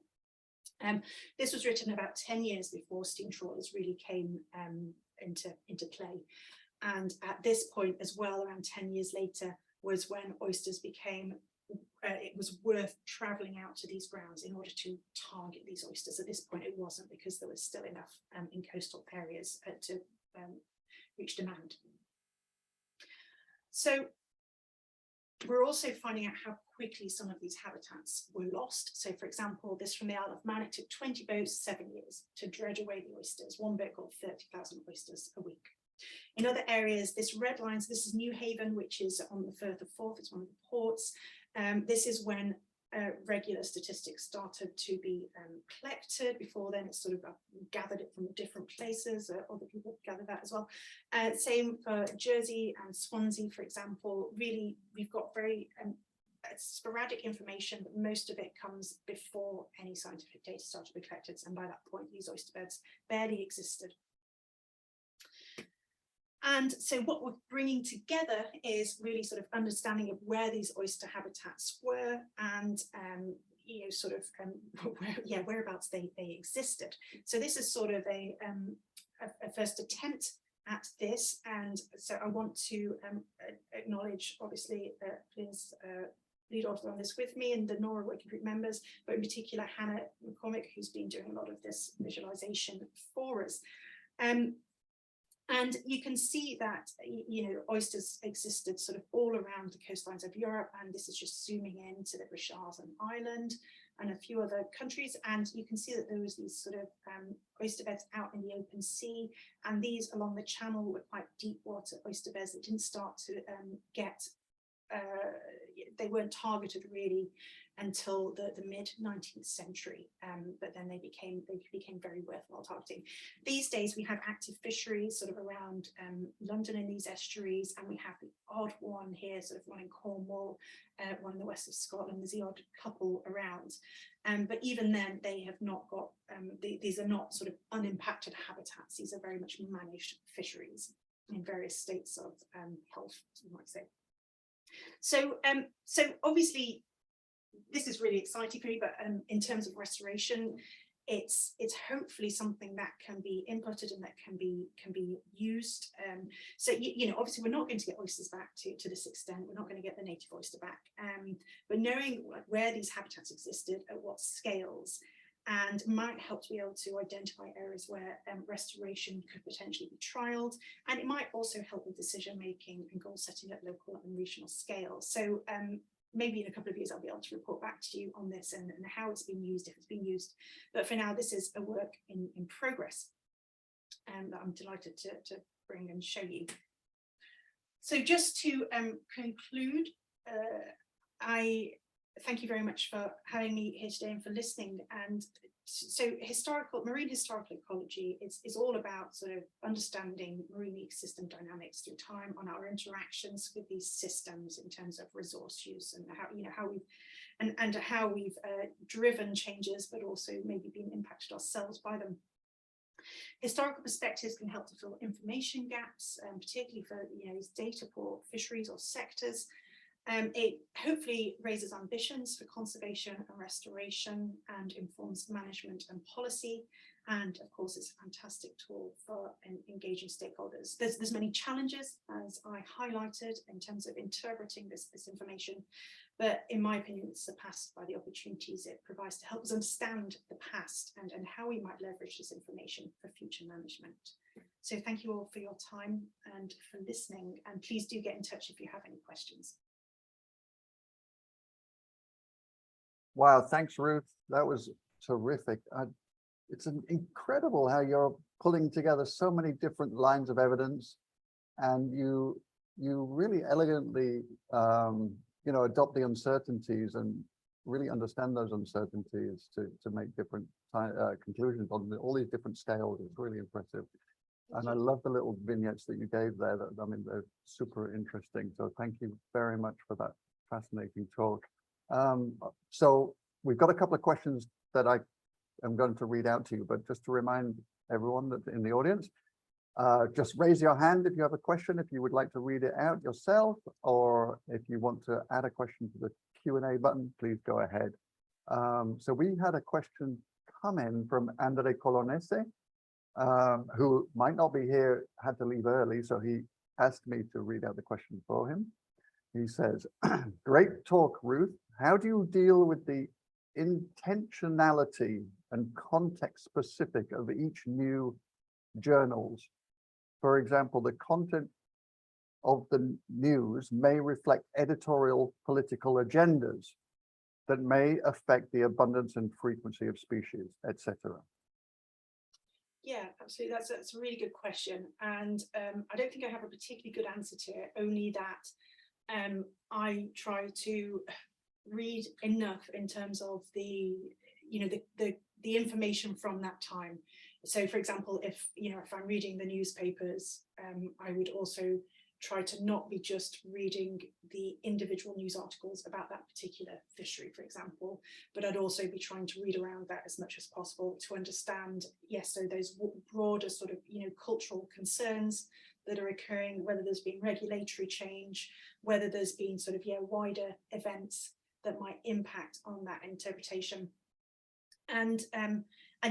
This was written about 10 years before steam trawlers really came into play. And at this point as well, around 10 years later, was when oysters became it was worth travelling out to these grounds in order to target these oysters. At this point it wasn't, because there was still enough in coastal areas to reach demand. So we're also finding out how quickly some of these habitats were lost. So for example, this from the Isle of Man, it took 20 boats 7 years to dredge away the oysters. One boat got 30,000 oysters a week. In other areas, this red line, so this is New Haven, which is on the Firth of Forth, it's one of the ports. This is when regular statistics started to be collected. Before then, it's sort of gathered it from different places. Other people gather that as well. Same for Jersey and Swansea, for example. Really, we've got very sporadic information, but most of it comes before any scientific data started to be collected. And by that point, these oyster beds barely existed. And so what we're bringing together is really sort of understanding of where these oyster habitats were and you know, sort of whereabouts they existed. So this is sort of a first attempt at this, and so I want to acknowledge, obviously, Lynn's lead author on this with me and the NORA working group members, but in particular Hannah McCormick, who's been doing a lot of this visualization for us. And you can see that, you know, oysters existed sort of all around the coastlines of Europe, and this is just zooming in to the Brishazen Island and a few other countries. And you can see that there was these sort of oyster beds out in the open sea, and these along the channel were quite deep water oyster beds that didn't start to they weren't targeted really until the mid 19th century, but then they became very worthwhile targeting. These days we have active fisheries sort of around London in these estuaries, and we have the odd one here, sort of one in Cornwall, one in the west of Scotland. There's the odd couple around, but even then they have not got, these are not sort of unimpacted habitats. These are very much managed fisheries in various states of health, you might say. So, so obviously, this is really exciting for me, but in terms of restoration, it's hopefully something that can be inputted and that can be used. So you know, obviously we're not going to get oysters back to this extent. We're not going to get the native oyster back, but knowing where these habitats existed, at what scales, and might help to be able to identify areas where restoration could potentially be trialled, and it might also help with decision making and goal setting at local and regional scale. So maybe in a couple of years I'll be able to report back to you on this and how it's been used, if it's been used. But for now, this is a work in progress that I'm delighted to bring and show you. So just to conclude, I thank you very much for having me here today and for listening. And so marine historical ecology is all about sort of understanding marine ecosystem dynamics through time, on our interactions with these systems in terms of resource use, and how, you know, how we've and how we've driven changes, but also maybe been impacted ourselves by them. Historical perspectives can help to fill information gaps, particularly for, you know, these data poor fisheries or sectors. It hopefully raises ambitions for conservation and restoration and informs management and policy. And of course, it's a fantastic tool for engaging stakeholders. There's many challenges, as I highlighted, in terms of interpreting this information. But in my opinion, it's surpassed by the opportunities it provides to help us understand the past and how we might leverage this information for future management. So thank you all for your time and for listening. And please do get in touch if you have any questions. Wow, thanks, Ruth. That was terrific. It's incredible how you're pulling together so many different lines of evidence, and you really elegantly, you know, adopt the uncertainties and really understand those uncertainties to make different conclusions on all these different scales. It's really impressive. And I love the little vignettes that you gave there. I mean, they're super interesting. So thank you very much for that fascinating talk. So we've got a couple of questions that I am going to read out to you, but just to remind everyone that in the audience, just raise your hand if you have a question, if you would like to read it out yourself, or if you want to add a question to the Q&A button, please go ahead. So we had a question come in from Andre Colonese, who might not be here, had to leave early, so he asked me to read out the question for him. He says, great talk, Ruth. How do you deal with the intentionality and context specific of each new journals? For example, the content of the news may reflect editorial political agendas that may affect the abundance and frequency of species, etc. Yeah, absolutely. That's a really good question. And I don't think I have a particularly good answer to it, only that I try to read enough in terms of the, the information from that time. So for example, if I'm reading the newspapers, I would also try to not be just reading the individual news articles about that particular fishery, for example, but I'd also be trying to read around that as much as possible to understand, yes, so those broader sort of, cultural concerns that are occurring, whether there's been regulatory change, whether there's been sort of, wider events that might impact on that interpretation. And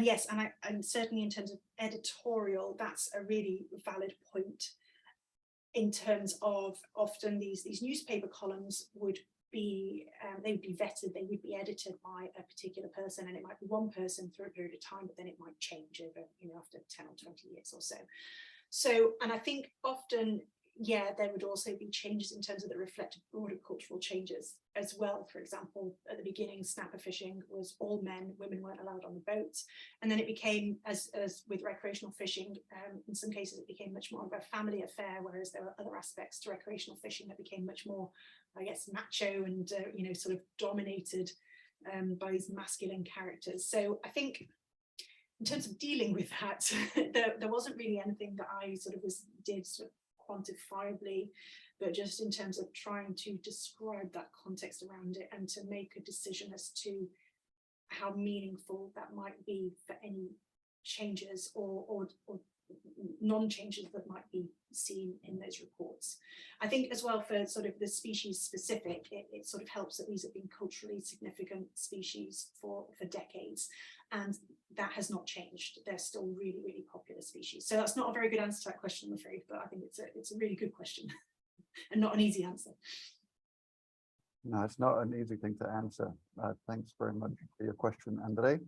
yes, and certainly in terms of editorial, that's a really valid point, in terms of often these newspaper columns would be, they would be vetted, they would be edited by a particular person, and it might be one person through a period of time, but then it might change over, after 10 or 20 years or so. So, and I think often, yeah, there would also be changes in terms of that reflect broader cultural changes as well. For example, at the beginning, snapper fishing was all men, women weren't allowed on the boats. And then it became, as with recreational fishing, in some cases it became much more of a family affair, whereas there were other aspects to recreational fishing that became much more, I guess, macho and, sort of dominated by these masculine characters. So I think in terms of dealing with that, there wasn't really anything that I sort of did sort of quantifiably, but just in terms of trying to describe that context around it and to make a decision as to how meaningful that might be for any changes or non-changes that might be seen in those reports. I think as well, for sort of the species specific, it sort of helps that these have been culturally significant species for decades, and that has not changed. They're still really, really popular species. So that's not a very good answer to that question, I'm afraid, but I think it's a really good question and not an easy answer. No, it's not an easy thing to answer. Thanks very much for your question, Andre.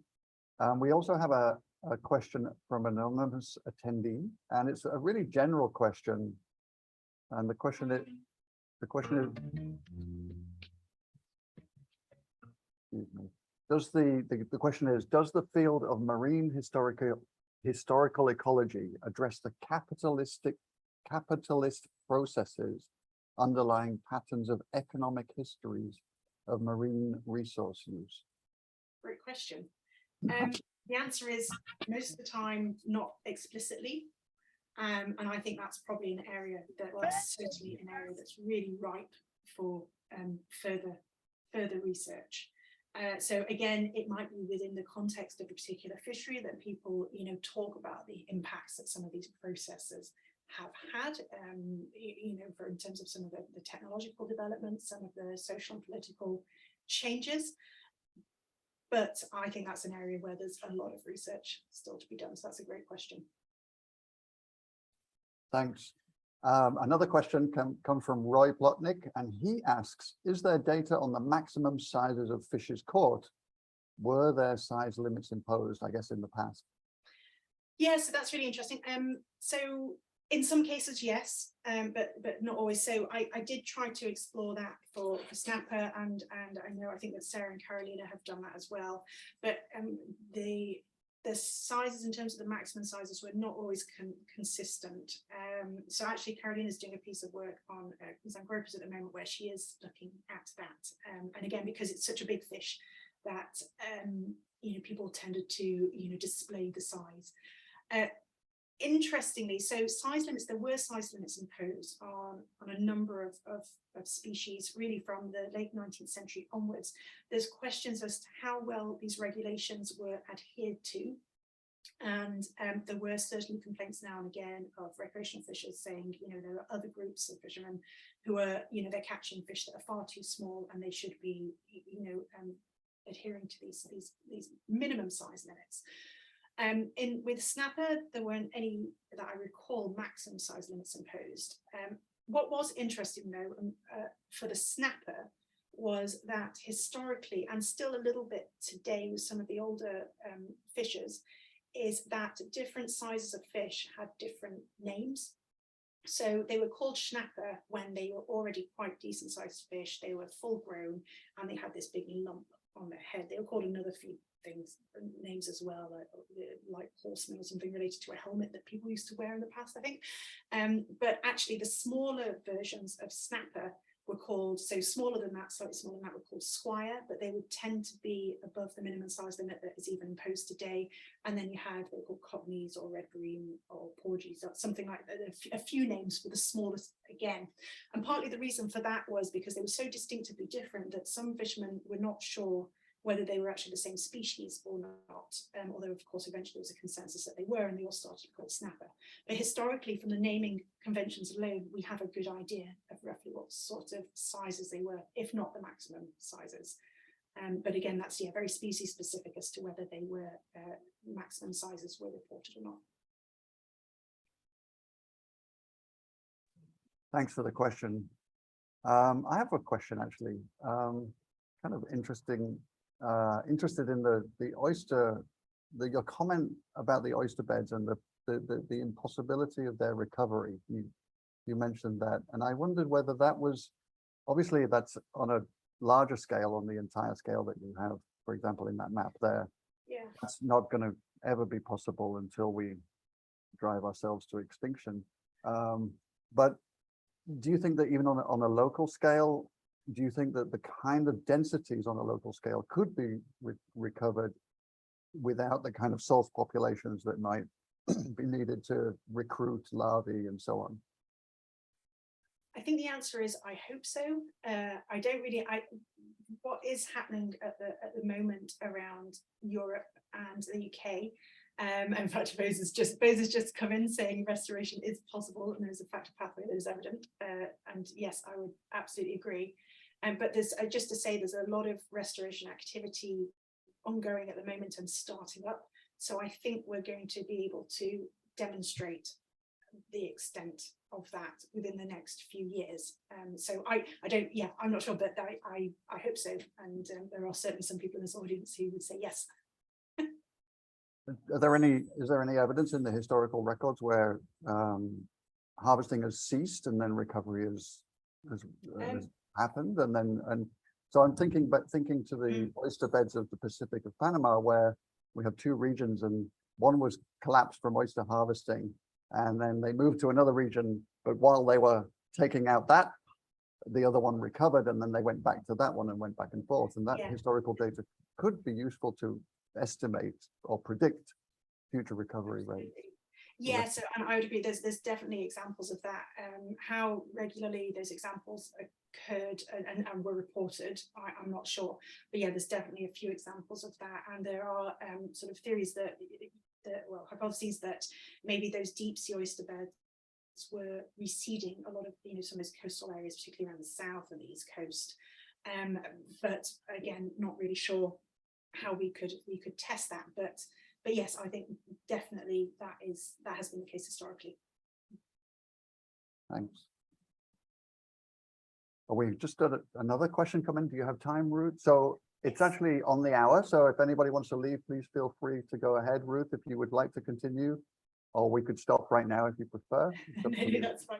We also have a question from an anonymous attendee, and it's a really general question. And the question is, excuse me, the question is, does the field of marine historical ecology address the capitalist processes underlying patterns of economic histories of marine resource use? Great question. The answer is most of the time not explicitly, and I think that's probably an area that's certainly an area that's really ripe for further research. So again, it might be within the context of a particular fishery that people talk about the impacts that some of these processes have had, in terms of some of the technological developments, some of the social and political changes. But I think that's an area where there's a lot of research still to be done. So that's a great question. Thanks. Another question comes from Roy Plotnick, and he asks, is there data on the maximum sizes of fishes caught? Were there size limits imposed, I guess, in the past? Yeah, so that's really interesting. So in some cases, yes, but not always. So I did try to explore that for snapper, and I think that Sarah and Carolina have done that as well. But the sizes in terms of the maximum sizes were not always consistent. So actually Carolina's doing a piece of work on Xanthropus at the moment where she is looking at that. And again, because it's such a big fish that people tended to display the size. Interestingly, so size limits, there were size limits imposed on a number of species, really from the late 19th century onwards. There's questions as to how well these regulations were adhered to. And there were certainly complaints now and again of recreational fishers saying, there are other groups of fishermen who are, they're catching fish that are far too small and they should be, adhering to these minimum size limits. With snapper, there weren't any that I recall maximum size limits imposed. What was interesting though, for the snapper, was that historically, and still a little bit today with some of the older fishers, is that different sizes of fish had different names. So they were called snapper when they were already quite decent sized fish. They were full grown and they had this big lump on their head. They were called another few things, names as well, like horsemen or something related to a helmet that people used to wear in the past, I think. But actually the smaller versions of snapper were called, so smaller than that, slightly smaller than that, were called squire, but they would tend to be above the minimum size limit that is even imposed today. And then you had what were called cockneys or red bream or porgies or something like that, a few names for the smallest again. And partly the reason for that was because they were so distinctively different that some fishermen were not sure whether they were actually the same species or not, although of course eventually there was a consensus that they were, and they all started to call it snapper. But historically, from the naming conventions alone, we have a good idea of roughly what sort of sizes they were, if not the maximum sizes. But again, that's very species specific as to whether they were maximum sizes were reported or not. Thanks for the question. I have a question actually, kind of interested in the oyster, your comment about the oyster beds and the impossibility of their recovery. You mentioned that, and I wondered whether that was, obviously that's on a larger scale, on the entire scale that you have, for example, in that map there. Yeah. That's not going to ever be possible until we drive ourselves to extinction. But do you think that even on a local scale, do you think that the kind of densities on a local scale could be recovered without the kind of source populations that might be needed to recruit larvae and so on? I think the answer is I hope so. I don't really. What is happening at the moment around Europe and the UK? In fact, Bose has just come in saying restoration is possible and there's a factor pathway that is evident. And yes, I would absolutely agree. But there's just to say there's a lot of restoration activity ongoing at the moment and starting up. So I think we're going to be able to demonstrate the extent of that within the next few years. So I'm not sure, but I hope so. And there are certainly some people in this audience who would say yes. Is there any evidence in the historical records where harvesting has ceased and then recovery has happened? And so I'm thinking to the oyster beds of the Pacific of Panama, where we have two regions, and one was collapsed from oyster harvesting, and then they moved to another region, but while they were taking out that, the other one recovered, and then they went back to that one and went back and forth. And that historical data could be useful to estimate or predict future recovery rates. Yeah, so and I would agree. There's definitely examples of that. How regularly those examples occurred and were reported, I'm not sure. But yeah, there's definitely a few examples of that, and there are sort of theories hypotheses that maybe those deep sea oyster beds were receding a lot of some of those coastal areas, particularly around the south and the east coast. But again, not really sure how we could test that. But yes, I think definitely that has been the case historically. Thanks. Well, we've just got another question come in. Do you have time, Ruth? So it's actually on the hour. So if anybody wants to leave, please feel free to go ahead, Ruth, if you would like to continue, or we could stop right now if you prefer. No, that's fine.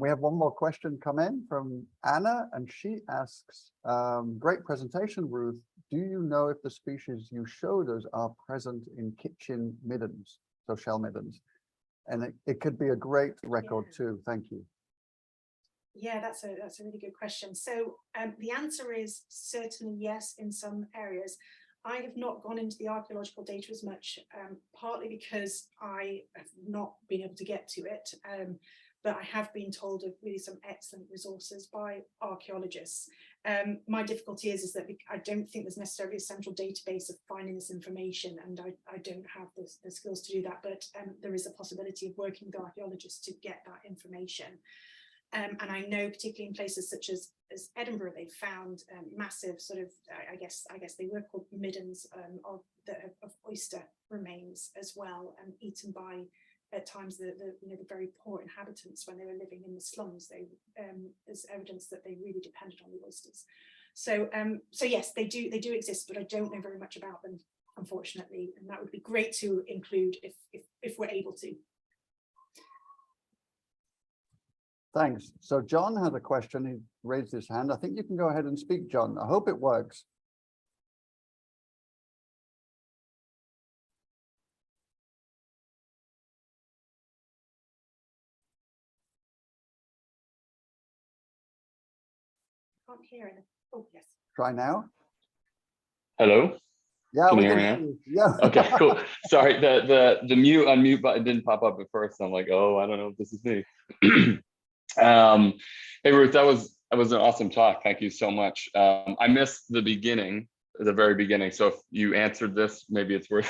We have one more question come in from Anna, and she asks, great presentation, Ruth. Do you know if the species you showed us are present in kitchen middens, so shell middens? And it could be a great record too. Thank you. Yeah, that's a really good question. So the answer is certainly yes in some areas. I have not gone into the archaeological data as much, partly because I have not been able to get to it. But I have been told of really some excellent resources by archaeologists. My difficulty is that I don't think there's necessarily a central database of finding this information, and I don't have the skills to do that, but there is a possibility of working with archaeologists to get that information. And I know particularly in places such as Edinburgh, they've found massive sort of, I guess they were called middens of oyster remains as well, and eaten by at times the very poor inhabitants when they were living in the slums. There's evidence that they really depended on the oysters. So yes, they do exist, but I don't know very much about them, unfortunately, and that would be great to include if we're able to. Thanks. So John has a question. He raised his hand. I think you can go ahead and speak, John. I hope it works. Can't hear it. Oh, yes. Try now. Hello? Yeah, Can we you hear can me hear now? you. Yeah. Okay, cool. Sorry, the mute unmute button didn't pop up at first. I'm like, oh, I don't know if this is me. Hey Ruth, that was an awesome talk. Thank you so much. I missed the beginning, the very beginning. So if you answered this, maybe it's worth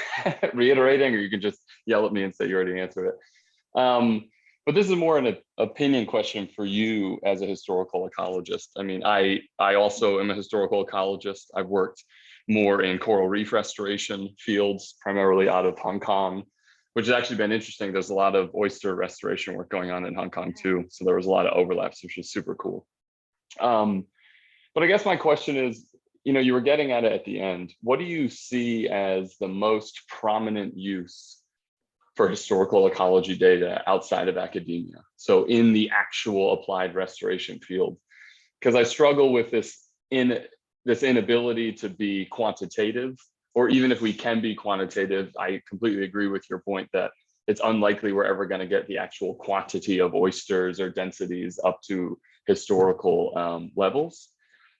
reiterating, or you can just yell at me and say you already answered it. But this is more an opinion question for you as a historical ecologist. I mean, I also am a historical ecologist. I've worked more in coral reef restoration fields, primarily out of Hong Kong, which has actually been interesting. There's a lot of oyster restoration work going on in Hong Kong too. So there was a lot of overlaps, which is super cool. But I guess my question is, you were getting at it at the end. What do you see as the most prominent use for historical ecology data outside of academia? So in the actual applied restoration field, because I struggle with this inability to be quantitative, or even if we can be quantitative, I completely agree with your point that it's unlikely we're ever going to get the actual quantity of oysters or densities up to historical levels.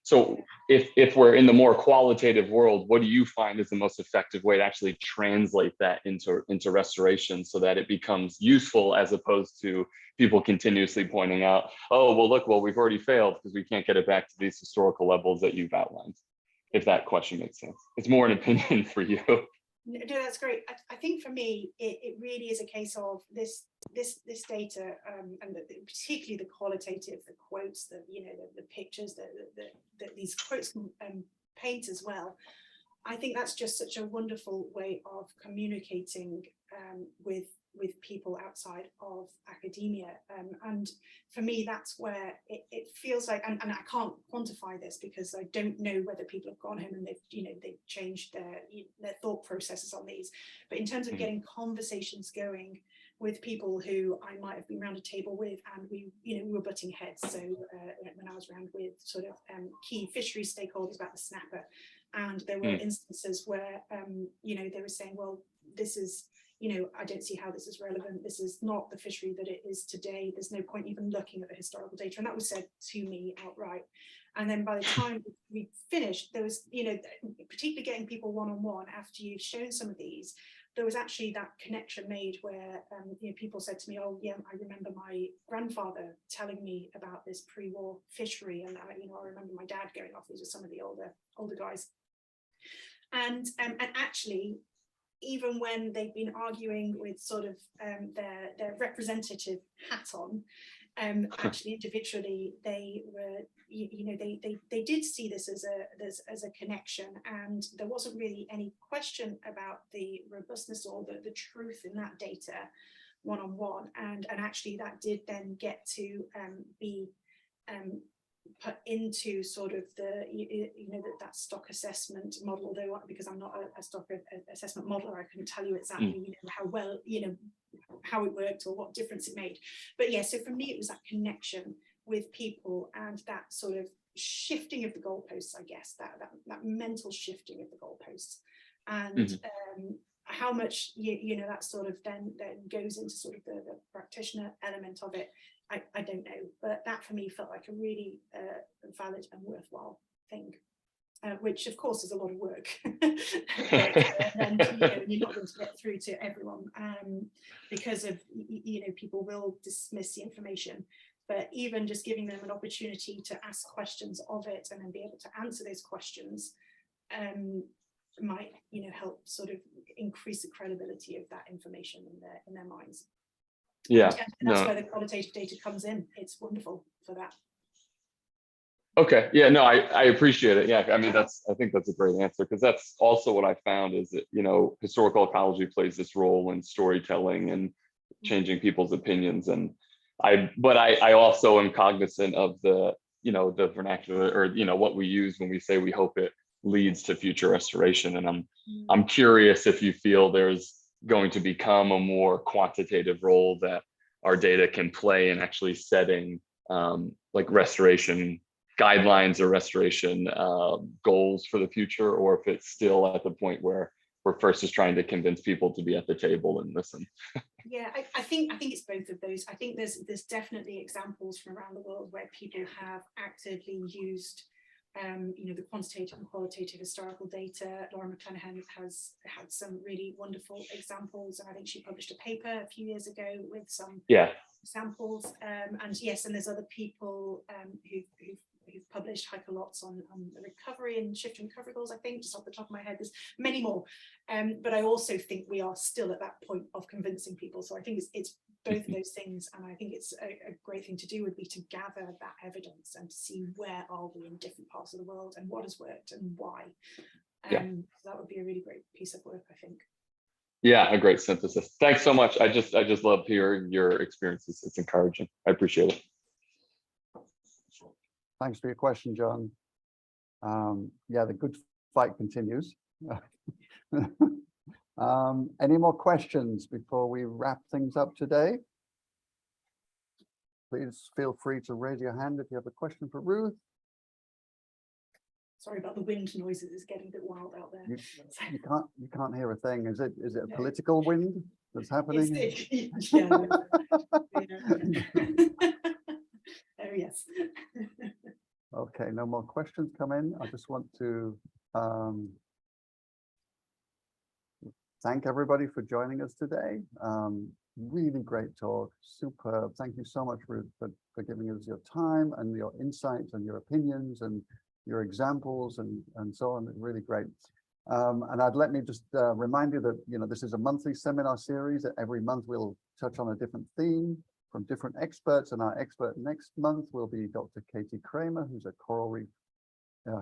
So if we're in the more qualitative world, what do you find is the most effective way to actually translate that into restoration so that it becomes useful, as opposed to people continuously pointing out, oh, well, look, we've already failed because we can't get it back to these historical levels that you've outlined, if that question makes sense. It's more an opinion for you. No, that's great. I think for me, it really is a case of this data, and particularly the qualitative, the quotes, the pictures that these quotes can paint as well. I think that's just such a wonderful way of communicating with people outside of academia, and for me that's where it feels like, and I can't quantify this because I don't know whether people have gone home and they've changed their thought processes on these, but in terms of getting conversations going with people who I might have been around a table with, and we were butting heads. So when I was around with sort of key fisheries stakeholders about the snapper, and there were instances where they were saying, well, this is, I don't see how this is relevant. This is not the fishery that it is today. There's no point even looking at the historical data. And that was said to me outright. And then by the time we finished, there was, particularly getting people one-on-one after you've shown some of these, there was actually that connection made where people said to me, oh yeah, I remember my grandfather telling me about this pre-war fishery, and I remember my dad going off. These are some of the older guys, and actually, even when they've been arguing with sort of their representative hat on, actually individually they were, they did see this as a connection, and there wasn't really any question about the robustness or the truth in that data one-on-one, and actually that did then get to be put into sort of that stock assessment model, although because I'm not a stock assessment modeler, I couldn't tell you exactly how well how it worked or what difference it made. But yeah, so for me it was that connection with people and that sort of shifting of the goalposts, I guess, that mental shifting of the goalposts, and how much that sort of then goes into sort of the practitioner element of it. I don't know, but that for me felt like a really valid and worthwhile thing, which of course is a lot of work. And you're not going to get through to everyone because of people will dismiss the information. But even just giving them an opportunity to ask questions of it and then be able to answer those questions might help sort of increase the credibility of that information in their minds. Yeah, and that's where the qualitative data comes in. It's wonderful for that. Okay, yeah, no, I appreciate it. Yeah, I mean, I think that's a great answer, because that's also what I found is that, historical ecology plays this role in storytelling and changing people's opinions. And I also am cognizant of the vernacular, or, what we use when we say we hope it leads to future restoration. And I'm curious if you feel there's going to become a more quantitative role that our data can play in actually setting like restoration guidelines or restoration goals for the future, or if it's still at the point where we're first just trying to convince people to be at the table and listen. Yeah, I think it's both of those. I think there's definitely examples from around the world where people have actively used the quantitative and qualitative historical data. Laura McClenaghan has had some really wonderful examples, and I think she published a paper a few years ago with some examples. And yes, and there's other people who've published lots on the recovery and shift and recovery goals. I think, just off the top of my head, there's many more. But I also think we are still at that point of convincing people. So I think it's both of those things, and I think it's a great thing to do would be to gather that evidence and to see where are we in different parts of the world and what has worked and why. That would be a really great piece of work, I think. Yeah, a great synthesis. Thanks so much. I just love hearing your experiences. It's encouraging. I appreciate it. Thanks for your question, John. Yeah, the good fight continues. Any more questions before we wrap things up today? Please feel free to raise your hand if you have a question for Ruth. Sorry about the wind noises, it's getting a bit wild out there. You can't hear a thing. Is it a political wind that's happening? Oh yes. Okay, no more questions come in. I just want to thank everybody for joining us today. Really great talk, superb. Thank you so much, Ruth, for giving us your time and your insights and your opinions and your examples and so on. Really great. And let me just remind you that this is a monthly seminar series. Every month we'll touch on a different theme from different experts, and our expert next month will be Dr. Katie Kramer, who's a coral reef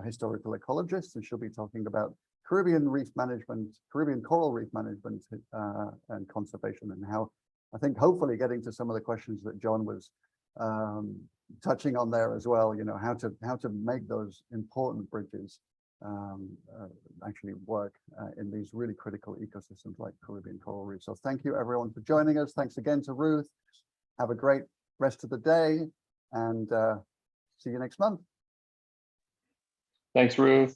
historical ecologist, and she'll be talking about Caribbean coral reef management and conservation, and how, I think, hopefully getting to some of the questions that John was touching on there as well, how to make those important bridges actually work in these really critical ecosystems like Caribbean coral reef. So thank you everyone for joining us. Thanks again to Ruth. Have a great rest of the day, and see you next month. Thanks, Ruth.